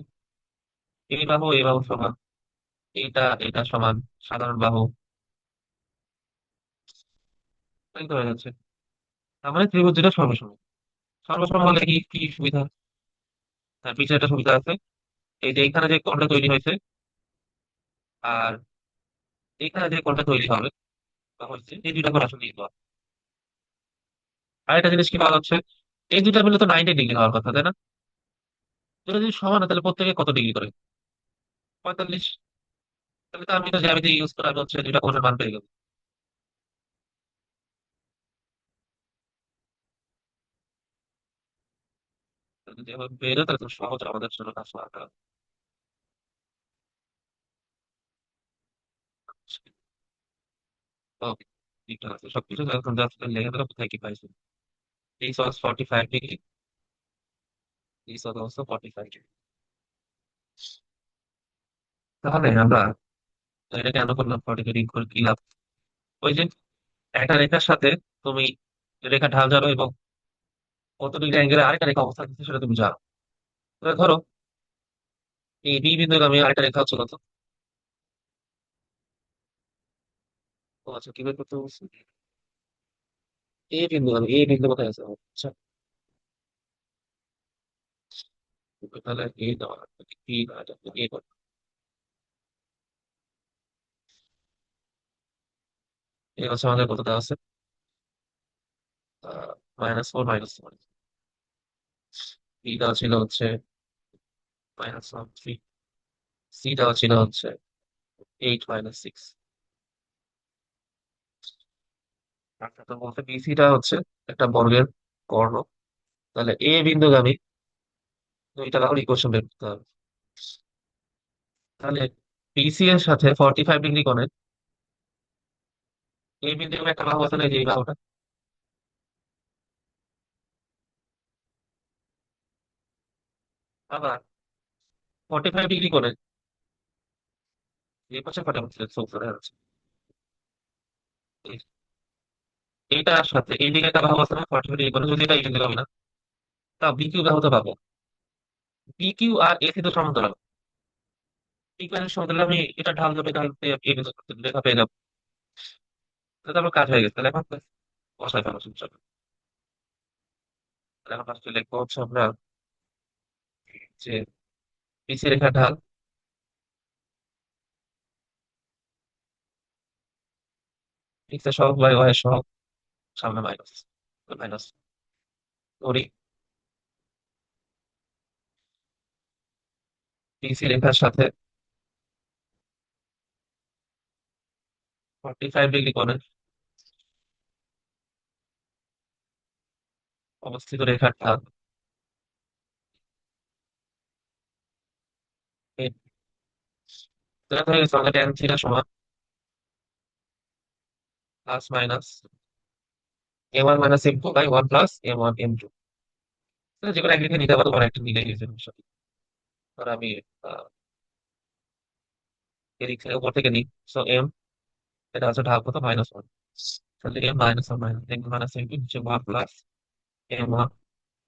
এই বাহু সমান এটা সমান সাধারণ বাহু তাই তো হয়ে যাচ্ছে তার মানে ত্রিভুজ যেটা সর্বসম সর্বসম হলে কি কি সুবিধা তার পিছনে একটা সুবিধা আছে এই যে এখানে যে কোণটা তৈরি হয়েছে আর এখানে যে কোণটা তৈরি হবে বা হচ্ছে এই দুইটা কোণ আসলে ইকুয়াল আর একটা জিনিস কি পাওয়া যাচ্ছে এই দুইটা মিলে তো 90 ডিগ্রি হওয়ার কথা তাই না দুটো যদি সমান হয় তাহলে প্রত্যেকে কত ডিগ্রি করে 45 তাহলে তো আমি তো জ্যামিতি ইউজ করে আমি হচ্ছে দুইটা কোণের মান পেয়ে গেলাম তাহলে যদি এভাবে পেয়ে যাই তাহলে তো সহজ আমাদের জন্য কাজ করাটা ওকে ঠিক আছে সবকিছু এখন জাস্ট লেগে দিলাম কোথায় কি পাইছি এই সস 45 ডিগ্রি এই সস অবস্থা 45 ডিগ্রি তাহলে আমরা এটা কেন করলাম 40 ডিগ্রি করে কি লাভ ওই যে একটা রেখার সাথে তুমি রেখা ঢাল জানো এবং কত ডিগ্রি অ্যাঙ্গেলে আরেকটা রেখা অবস্থান করছে সেটা তুমি জানো এবার ধরো এই বি বিন্দুগামী আরেকটা রেখা হচ্ছে কত ও আচ্ছা কি বের করতে বলছি এ বিন্দু কোথায় আছে আচ্ছা তাহলে এ দেওয়া লাগবে বি না এটা এ কত এ হচ্ছে আমাদের কত দেওয়া আছে -4 -1 বি দেওয়া ছিল হচ্ছে -1 3 সি দেওয়া ছিল হচ্ছে 8 - 6 আচ্ছা তো বলতে বিসিটা হচ্ছে একটা বর্গের কর্ণ তাহলে এ বিন্দুগামী দুইটা বাহুর ইকুয়েশন বের করতে হবে তাহলে বিসি এর সাথে 45 ডিগ্রি কোণে এই বিন্দুগামী একটা বাহু আছে না এই যে এই বাহুটা আবার 45 ডিগ্রি কোণে এই পাশে 45 চোখ ধরে আছে এইটার সাথে এই দিকে একটা বাহু আছে না 45 ডিগ্রি কোণে যদি এটা এই বিন্দুগামী না তা বিকিউ বাহুটা পাবো বিকিউ আর এসি তো সমান্তরাল বিকিউ এর সমান্তরাল আমি এটা ঢাল যাবে ঢাল দিয়ে এই বিন্দু রেখা পেয়ে যাবো তাহলে তো আমার কাজ হয়ে গেছে তাহলে এখন বসাই ফেলা সূত্র তাহলে এখন ফার্স্টে লিখবো হচ্ছে আমরা যে পিছিয়ে রেখা ঢাল এক্স এর সহগ বাই ওয়াই এর সহগ সামনে মাইনাস মাইনাস করি পিসি রেখার সাথে 45 ডিগ্রি কোণে অবস্থিত রেখার ঢাল এই দেখা হয়ে গেছে আমাদের ট্যান থিটা সমান plus minus a1 - m2/1 + m1 m2 যে কোনো একদিকে নিতে পারো তোমার একটা নিলেই হয়েছে সমস্যা নেই। আর আমি আহ, এদিক থেকে উপর থেকে নিই সো এম এটা হচ্ছে ঢাল কত -1 তাহলে m -1 - m1 - m2 হচ্ছে 1 + m1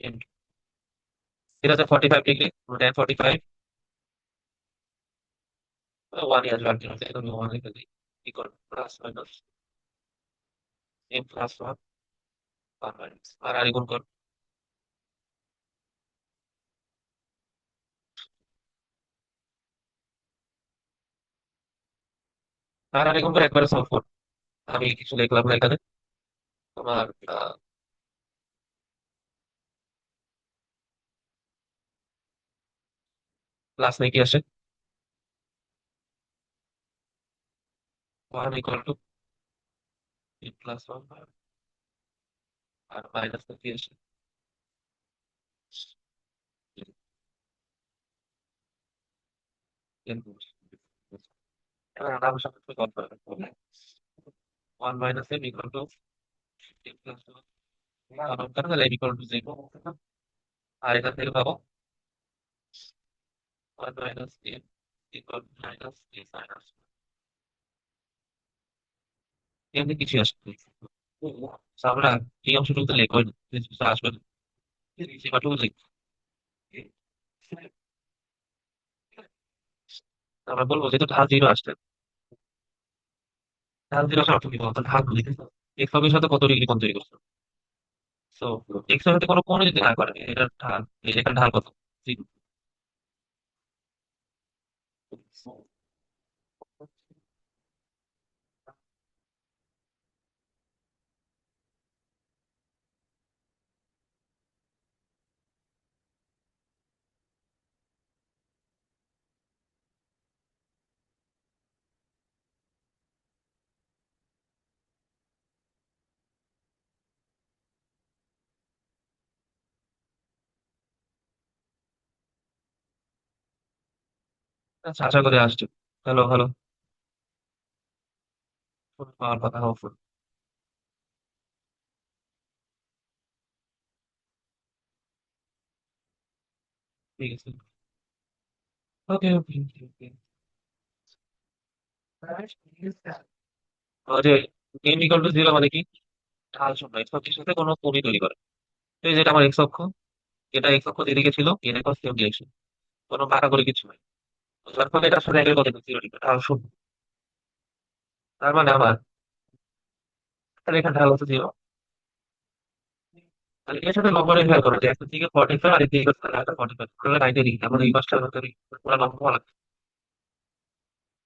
m2 এটা হচ্ছে 45 degree tan 45 one year ultimately তুমি ওয়ান লিখে দিই ইকুয়াল প্লাস মাইনাস m+1 1 - আর গুণ কর আর এরকম করে একবারে সলভ কর। আমি কিছু লিখলাম না এখানে। তোমার প্লাস নাকি কি আসে? 1 = +1, আর মাইনাস কি আসে? আমার সাথে কল করে 1 - m = তাহলে m = 0। আর এখান থেকে পাবো 1 - m = এমনি কিছু আসবে না। আমরা এই অংশটুকু লিখবো না, কিছু আসবে না, সেবাটুকু লিখবো। আমরা বলবো যেহেতু ঢাল 0 আসছে, ঢাল 0 আসার অর্থ কি বলতো? ঢাল লিখে এক্স অক্ষের সাথে কত ডিগ্রি কোণ তৈরি করছে। তো এক্স এর সাথে কোনো কোণ যদি না করে, এটা ঢাল, এটা ঢাল কত? 0। আচ্ছা, আশা করি আসছে। হ্যালো হ্যালো, আমার কথা হোক। ঠিক আছে। ওকে ওকে ওকে। যে m = 0 মানে কি? ঢাল শূন্য, এক্স অক্ষের সাথে কোনো কোণই তৈরি করে। তো এই যেটা আমার এক্স অক্ষ, এটা এক্স অক্ষ যেদিকে ছিল, এটা সেম ডিরেকশন, কোনো বাঁকা করে কিছু নাই। যার ফলে এটা আসলে একের কত 0 ডিগ্রি, ঢাল শূন্য। তার মানে আমার রেখার ঢাল হচ্ছে 0। তাহলে এর সাথে লম্ব রেখা করো যে একটা দিকে 45 আর এদিকে 45, তাহলে 90 ডিগ্রি। আমরা এই পাশটা পুরো লম্ব হওয়া লাগবে।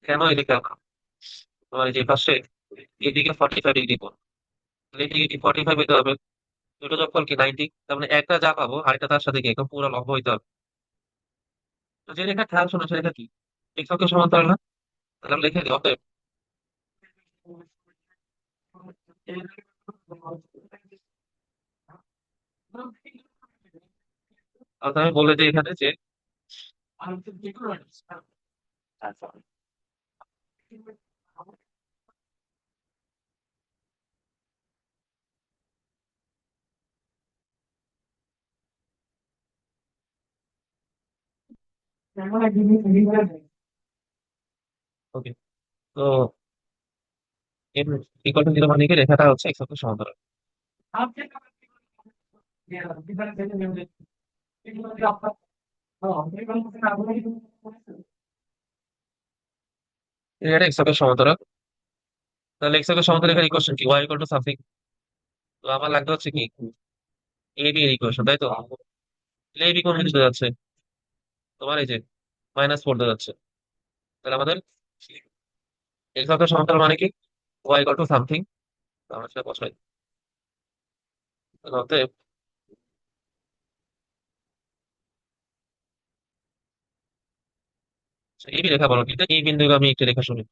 কেন এদিকে আঁকা? তোমার এই যে পাশে এদিকে 45 ডিগ্রি কোণ, তাহলে এদিকে 45 হইতে হবে। দুটো যোগফল কি 90, তার মানে একটা যা পাবো আরেকটা তার সাথে কি একদম পুরো লম্ব হইতে হবে। তো যে রেখা ঢাল শোনো সে রেখা কি? এক্স অক্ষের সমান্তরাল না? তাহলে আমরা লিখে দিই অতএব। অর্থাৎ আমি বলে দিই এখানে যে ওকে। তো m = 0 মানে কি? রেখাটা হচ্ছে এক্স অক্ষের সমান্তরাল। এটা এক্স অক্ষের সমান্তরাল। তাহলে এক্স অক্ষের সমান্তরাল এখানে ইকুয়েশন কি? y = something. তো আমার লাগবে হচ্ছে কি, এ বি এর ইকুয়েশন, তাই তো? এ বি কোন দিকে যাচ্ছে? তোমার এই যে -4 দিয়ে যাচ্ছে। তাহলে আমাদের এক্স অক্ষের সমান্তরাল মানে কি? y = something. আমরা সেটা বসাই। তাহলে অতএব এই রেখা বলো, কিন্তু এই বিন্দুকে আমি একটি রেখা শুনি।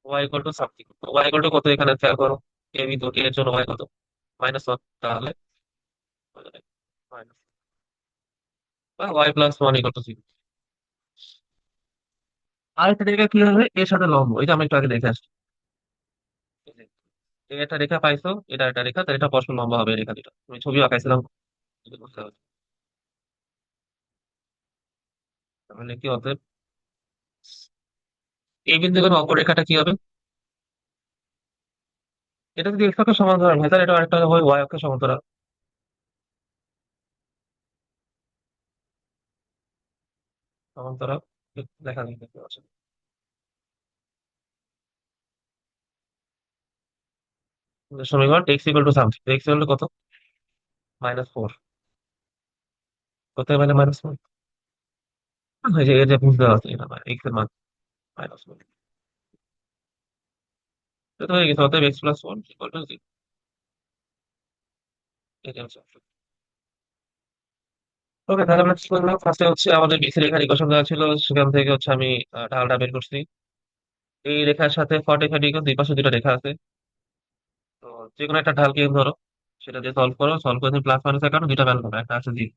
y = something. কত এখানে খেয়াল করো। এ বিন্দু এর জন্য কত? -1। তাহলে মাইনাস বা y + 1 = 0। আরেকটা রেখা কি হবে এর সাথে লম্ব, এটা আমি একটু আগে দেখে আসছি। এই যে, এই একটা রেখা পাইছো, এটা একটা রেখা, তাহলে এটা পরস্পর লম্ব হবে এই রেখা দুটো। আমি ছবি আঁকাইছিলাম, যদি বুঝতে হবে। তাহলে কি অতএব এই বিন্দু করে অপর রেখাটা কি হবে? এটা যদি এক্স অক্ষের সমান্তরাল হয় তাহলে এটা আরেকটা হয় ওয়াই অক্ষের সমান্তরাল। সমান্তরাল দেখা যায় দেখতে পাচ্ছেন। সমীকরণ x = সামথিং, x কত? -4। কোথায় মানে -4? এই যে এর যে বুঝতে পারছি না, এক্স এর মান -4। এটা তো হয়ে গেছে, অতএব x+1 ইকুয়াল টু 0। এটা হচ্ছে option। ওকে, তাহলে আমরা কি করলাম, ফার্স্টে হচ্ছে আমাদের বিসি রেখার ইকুয়েশন দেওয়া ছিল, সেখান থেকে হচ্ছে আমি ঢালটা বের করছি। এই রেখার সাথে 45 ডিগ্রি দুই পাশে দুটো রেখা আছে। তো যে কোনো একটা ঢালকে ধরো, সেটা দিয়ে সলভ করো, সলভ করে প্লাস মাইনাসের কারণে দুইটা ভ্যালু হবে, একটা আছে 0,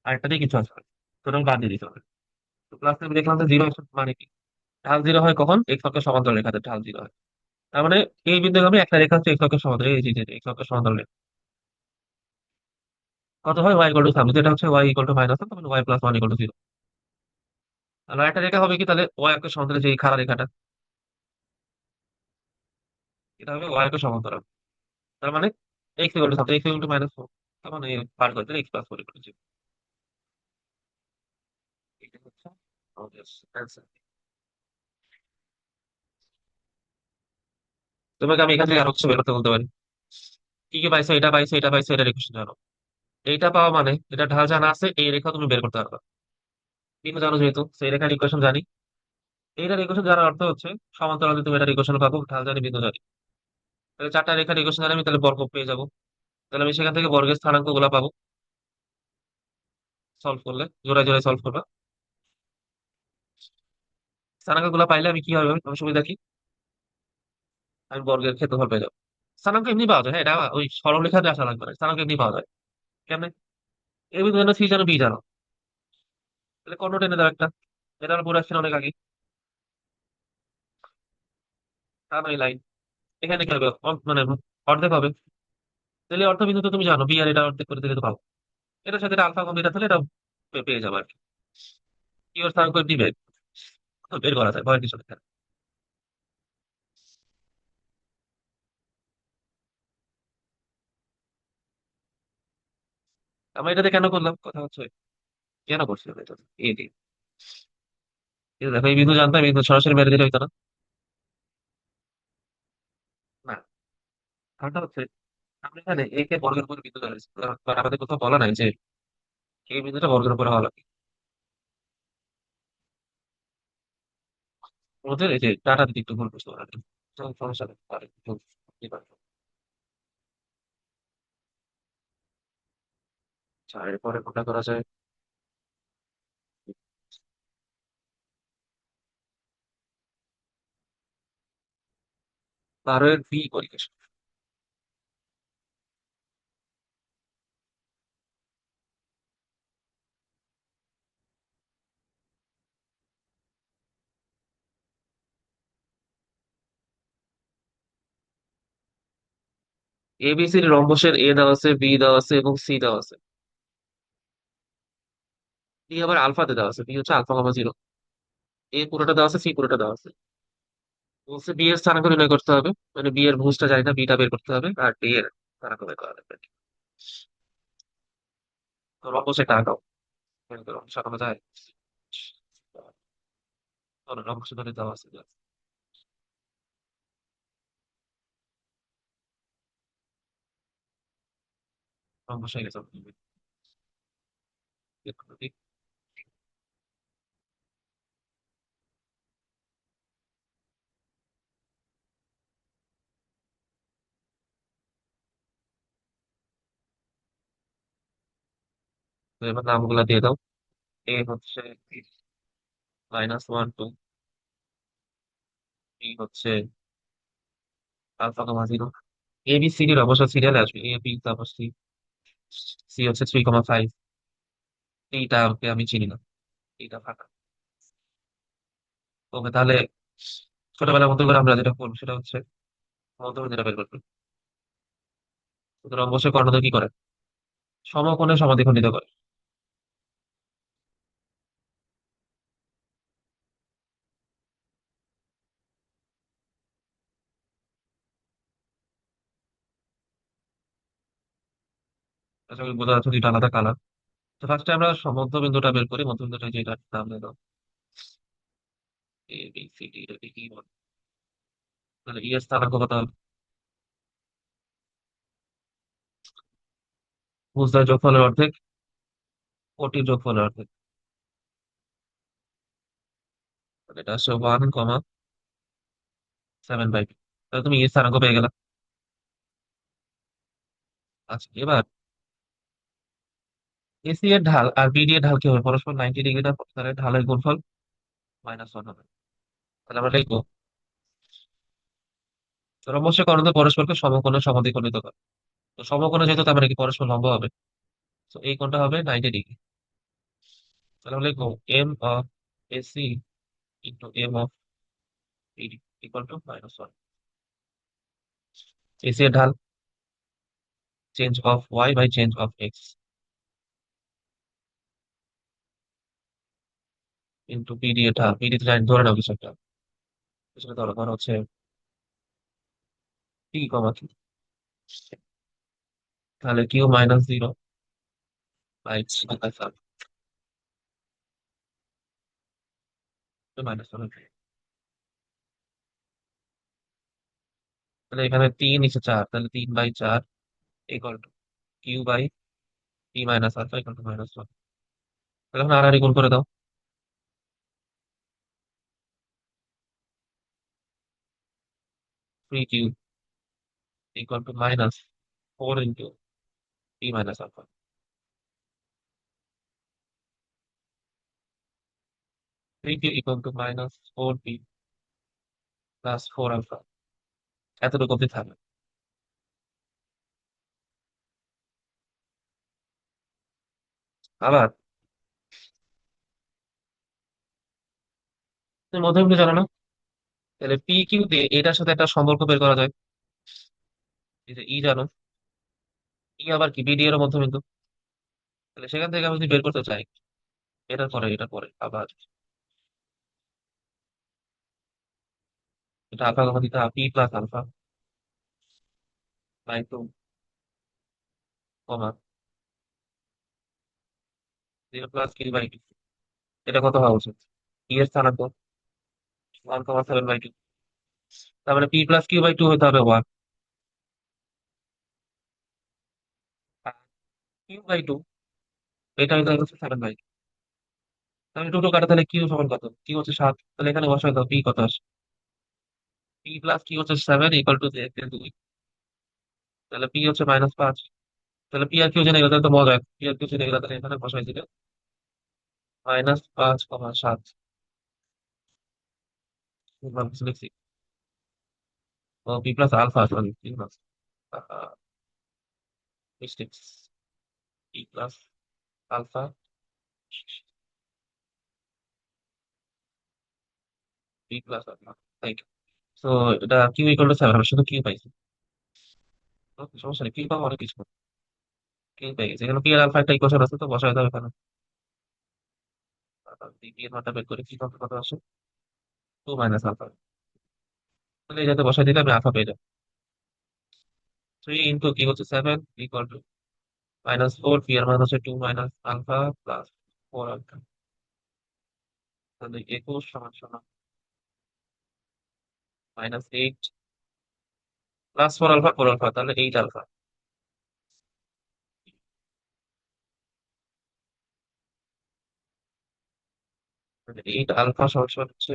আরেকটা দিয়ে কিছু আছে, সুতরাং বাদ দিয়ে দিতে হবে। তো প্লাস থেকে দেখলাম যে 0 মানে কি, ঢাল 0 হয় কখন, এক্স অক্ষের সমান্তরাল রেখাতে ঢাল 0 হয়। তার মানে এই বিন্দু আমি একটা রেখা হচ্ছে এক্স অক্ষের সমান্তরাল, এই যে এক্স অক্ষের সমান্তরাল রেখা কত হয়, ওয়াই ইকুয়াল টু সামনে যেটা হচ্ছে ওয়াই ইকুয়াল টু -1, তখন y+1 ইকুয়াল টু 0। আর একটা রেখা হবে কি তাহলে, ওয়াই অক্ষের সমান্তরাল যে এই খাড়া রেখাটা, এটা হবে ওয়াই অক্ষের সমান্তরাল। তার মানে এক্স ইকুয়াল টু সামনে, এক্স ইকুয়াল টু -4, তার মানে পার করতে x+4 ইকুয়াল টু 0। এটা হচ্ছে আমাদের অ্যান্সার। তোমাকে আমি এখান থেকে আরো কিছু বের করতে বলতে পারি। কি কি পাইছো, এটা পাইছো, এটা পাইছো, এটা ইকুয়েশন জানো। এইটা পাওয়া মানে এটা ঢাল জানা আছে, এই রেখা তুমি বের করতে পারবা। বিন্দু জানো যেহেতু, সেই রেখার ইকুয়েশন জানি। এইটার ইকুয়েশন জানার অর্থ হচ্ছে সমান্তরালে তুমি এটার ইকুয়েশন পাবো, ঢাল জানি, বিন্দু জানি। তাহলে চারটা রেখার ইকুয়েশন জানি আমি, তাহলে বর্গ পেয়ে যাবো। তাহলে আমি সেখান থেকে বর্গের স্থানাঙ্ক গুলা পাবো, সলভ করলে জোড়ায় জোড়ায় সলভ করবা। স্থানাঙ্ক গুলা পাইলে আমি কি হবে, আমি সুবিধা কি, আমি বর্গের ক্ষেত্রফল পেয়ে যাবো। স্থানাঙ্ক এমনি পাওয়া যায়, হ্যাঁ, এটা ওই সরলরেখাতে আসা লাগবে না, স্থানাঙ্ক এমনি পাওয়া যায়। কেমনে, এই বিন্দু জানো, সি জানো, বি জানো, তাহলে কর্ণ টেনে দাও একটা। এটা আমরা পড়ে আসছি না অনেক আগে। টানো এই লাইন, এখানে কি হবে, মানে অর্ধেক হবে। তাহলে অর্ধবিন্দু তো তুমি জানো, বি আর এটা অর্ধেক করে দিলে তো পাবো। এটার সাথে এটা আলফা কম, এটা তাহলে এটা পেয়ে যাবো আর কি। কি ওর স্থানাঙ্ক এমনি বের করা যায়, ভয়ের কিছু নেই। আমরা এটাতে কেন করলাম কথা হচ্ছে, কেন করছিলাম এটা, এই দিয়ে, এই যে দেখো এই বিন্দু জানতাম, এই বিন্দু সরাসরি মেরে দিলে হইতো না। না, কারণটা হচ্ছে আমরা এখানে একে বর্গের উপর বিন্দু ধরেছি, কারণ আমাদের কোথাও বলা নাই যে এই বিন্দুটা বর্গের উপরে হওয়া লাগে। ওদের এই যে ডাটা দিতে একটু ভুল বুঝতে পারে, সমস্যা নেই, আর একটু ই পারবো। আচ্ছা, এরপরে কোনটা করা যায়, বারো এর বি পরীক্ষা। এবিসির রম্বসের এ দেওয়া আছে, বি দেওয়া আছে এবং সি দেওয়া আছে। বি আবার আলফাতে দেওয়া আছে, বি হচ্ছে α,0। এ পুরোটা দেওয়া আছে, সি পুরোটা দেওয়া আছে। বলছে বি এর স্থানাঙ্ক নির্ণয় করতে হবে, মানে বি এর ভুজটা জানি না, বিটা বের করতে হবে, আর ডি এর স্থানাঙ্ক বের করা লাগবে। তো রম্বস একটা আঁকাও, রম্বস আঁকানো যায়। রম্বস ধরে দেওয়া আছে, রম্বস হয়ে গেছে। তো এবার নামগুলা দিয়ে দাও। এ হচ্ছে -1 2, বি হচ্ছে α,0। এ বি সি ডির অবশ্য সিরিয়ালে আসবে, এ বি তারপর সি, সি হচ্ছে 3,5। এইটা ওকে আমি চিনি না, এইটা ফাঁকা। ওকে, তাহলে ছোটবেলার মতো করে আমরা যেটা করবো সেটা হচ্ছে মধ্যবিন্দুটা বের করবো। সুতরাং অবশ্যই কর্ণদয় কি করে, সমকোণে সমদ্বিখণ্ডিত করে। আশা করি বোঝা যাচ্ছে, দুইটা আলাদা কালার। তো ফার্স্টে আমরা মধ্যবিন্দুটা বের করি, মধ্যবিন্দুটা যেটা নাম দিয়ে দাও, এ বি সি ডি, এটা কি বলে, তাহলে ই এর স্থানাঙ্ক কত হবে? বুঝদার যোগফলের অর্ধেক, ওটির যোগফলের অর্ধেক। তাহলে এটা আসছে 1,7/2। তাহলে তুমি এর স্থানাঙ্ক পেয়ে গেলা। আচ্ছা, এবার এসি এর ঢাল আর বিডি এর ঢাল কি হবে? পরস্পর 90 ডিগ্রি, তাহলে ঢালের গুণফল -1 হবে। তাহলে আমরা লিখবো রম্বসে করণে পরস্পরকে সমকোণে সমদ্বিখণ্ডিত করে। তো সমকোণে যেহেতু, তার মানে কি পরস্পর লম্ব হবে। তো এই কোণটা হবে 90 ডিগ্রি। তাহলে আমরা লিখবো M of AC into M of BD equal to -1। AC এর ঢাল change of Y by change of X into BD এর ঢাল, বিডি তো জানি, ধরে নাও কিছু একটা, কিছু ধরো, ধরো হচ্ছে পি কমা কিউ। তাহলে কিউ -0 বাই -1। তাহলে এখানে 3 নিচে 4, তাহলে 3/4 equal to Q by p - α equal to -1। তাহলে এখন আর গুণ করে দাও। 3 Q equal to -4 into p - α। 3 Q equal to -4p plus 4 alpha. এতটুকু অব্দি থাকবে। আবার তুমি মধ্যবিন্দু জানো না? তাহলে পি কিউ দিয়ে এটার সাথে একটা সম্পর্ক বের করা যায়। এই যে ই জানো, ই আবার কি বিডি এর মধ্যবিন্দু। তাহলে সেখান থেকে আমি যদি বের করতে চাই, এটা পরে আবার এটা আলফা কমা দিতে P plus alpha by 2 comma 0 plus Q by 2। এটা কত হওয়া উচিত? ই এর স্থানাঙ্ক 1,7/2। তার মানে p+q/2 হতে হবে 1। কিউ বাই 2, এটা হতে হচ্ছে 7/2। আমি দুটো কাটা, তাহলে কিউ সমান কত? কিউ হচ্ছে 7, তাহলে এখানে বসাই দাও পি কত আসে। p+q হচ্ছে 7 ইকুয়াল টু 2। তাহলে পি হচ্ছে -5। তাহলে পি আর কিউ জেনে গেলে, তাহলে তো মজা, পি আর কিউ জেনে গেলে, তাহলে এখানে বসাই দিলে -5,7। লিখছি ও P plus alpha, sorry P plus mistakes, P plus alpha, P plus alpha. Thank you. তো এটা কিউ ইকুয়াল টু 7, আমি শুধু কিউ পাইছি। ওকে, সমস্যা নেই, কিউ পাবো অনেক কিছু। কিউ পেয়ে গেছে, এখানে পি আর আলফা একটা ইকুয়েশন আছে, তো বসাই দাও এখানে। পি এর মানটা বের করে কি কত কত আসে, 2 - আলফা। তাহলে এই যাতে বসাই দিলে আমি আলফা পেয়ে যাবো। 3 ইন্টু কি হচ্ছে 7 ইকুয়াল টু -4, পি এর মান হচ্ছে 2 - আলফা প্লাস 4 আলফা। তাহলে 21 সমান সমান -8 প্লাস 4 আলফা, 4 আলফা, তাহলে 8 আলফা। 8 আলফা সমান সমান হচ্ছে,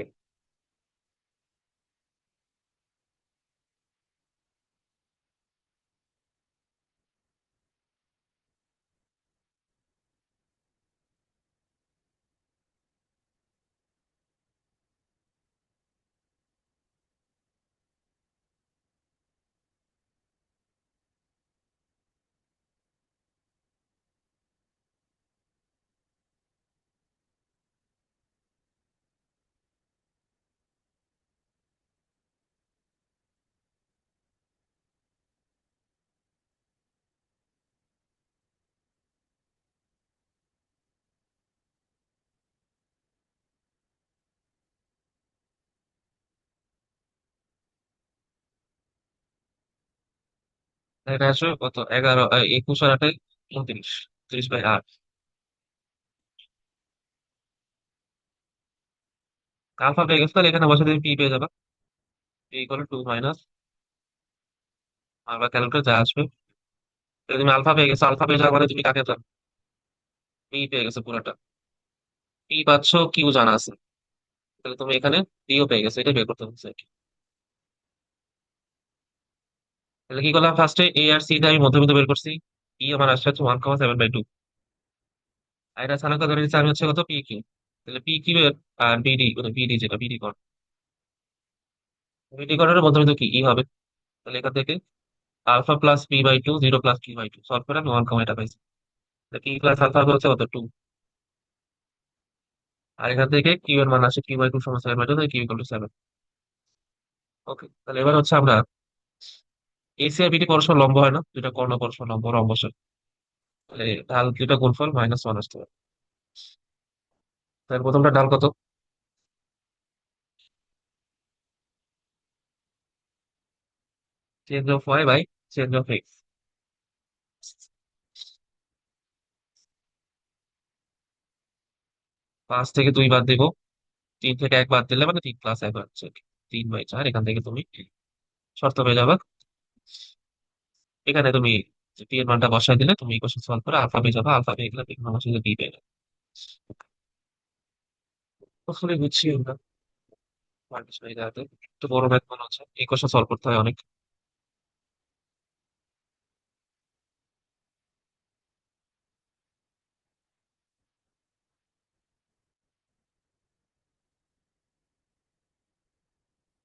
এটা আসলে কত, 11, 21 আর 8, 29, 30/8। আলফা পেয়ে গেছে, তাহলে এখানে বসে তুমি পি পেয়ে যাবে। পি ইকুয়াল টু 2 মাইনাস, আবার ক্যালকুলেট যা আসবে তাহলে তুমি আলফা পেয়ে গেছো, আলফা পেয়ে যাওয়ার মানে তুমি কাকে জানো? পি পেয়ে গেছো পুরোটা। পি পাচ্ছ, কিউ জানা আছে। তাহলে তুমি এখানে পিও পেয়ে গেছো, এটা বের করতে হচ্ছে আর কি। তাহলে কি করলাম, ফার্স্টে এ আর সি টা আমি মধ্যবিন্দু বের করছি। পি আমার আসছে হচ্ছে 1,7/2। আর এটা স্থানাঙ্ক ধরে নিচ্ছি আমি হচ্ছে কত, পি কিউ। তাহলে পি কিউ এর আর বিডি, বিডি যেটা বিডি কর, বিডি করার মধ্যবিন্দু কি ই হবে। তাহলে এখান থেকে α+p/2, 0+p/2 সলভ করে আমি 1, এটা পাইছি। পি প্লাস আলফা হচ্ছে কত, 2। আর এখান থেকে কিউ এর মান আসে q/2 সমান 7/2, তাই q = 7। ওকে, তাহলে এবার হচ্ছে আমরা এসি আর বিডি পরস্পর লম্ব হয় না, দুটা কর্ণ পরস্পর লম্ব রম্বস হয়। তাহলে ঢাল দুটা গুণফল -1 আসতে পারে। তাহলে প্রথমটা ঢাল কত? Change of Y by change of X. 5 থেকে 2 বাদ দিব, 3 থেকে 1 বাদ দিলে মানে 3+1 হচ্ছে 3/4। এখান থেকে তুমি শর্ত পেয়ে যাবে। এখানে তুমি পি এর মানটা বসাই দিলে তুমি ইকুয়েশন সলভ করে আলফা পেয়ে যাবে, আলফা পেয়ে গেলে এখানে আমার সাথে বি পেয়ে যাবে। আসলে বুঝছি আমরা পারমিশন এই জায়গাতে একটু বড় ম্যাথ মনে হচ্ছে, ইকুয়েশন সলভ করতে হয় অনেক।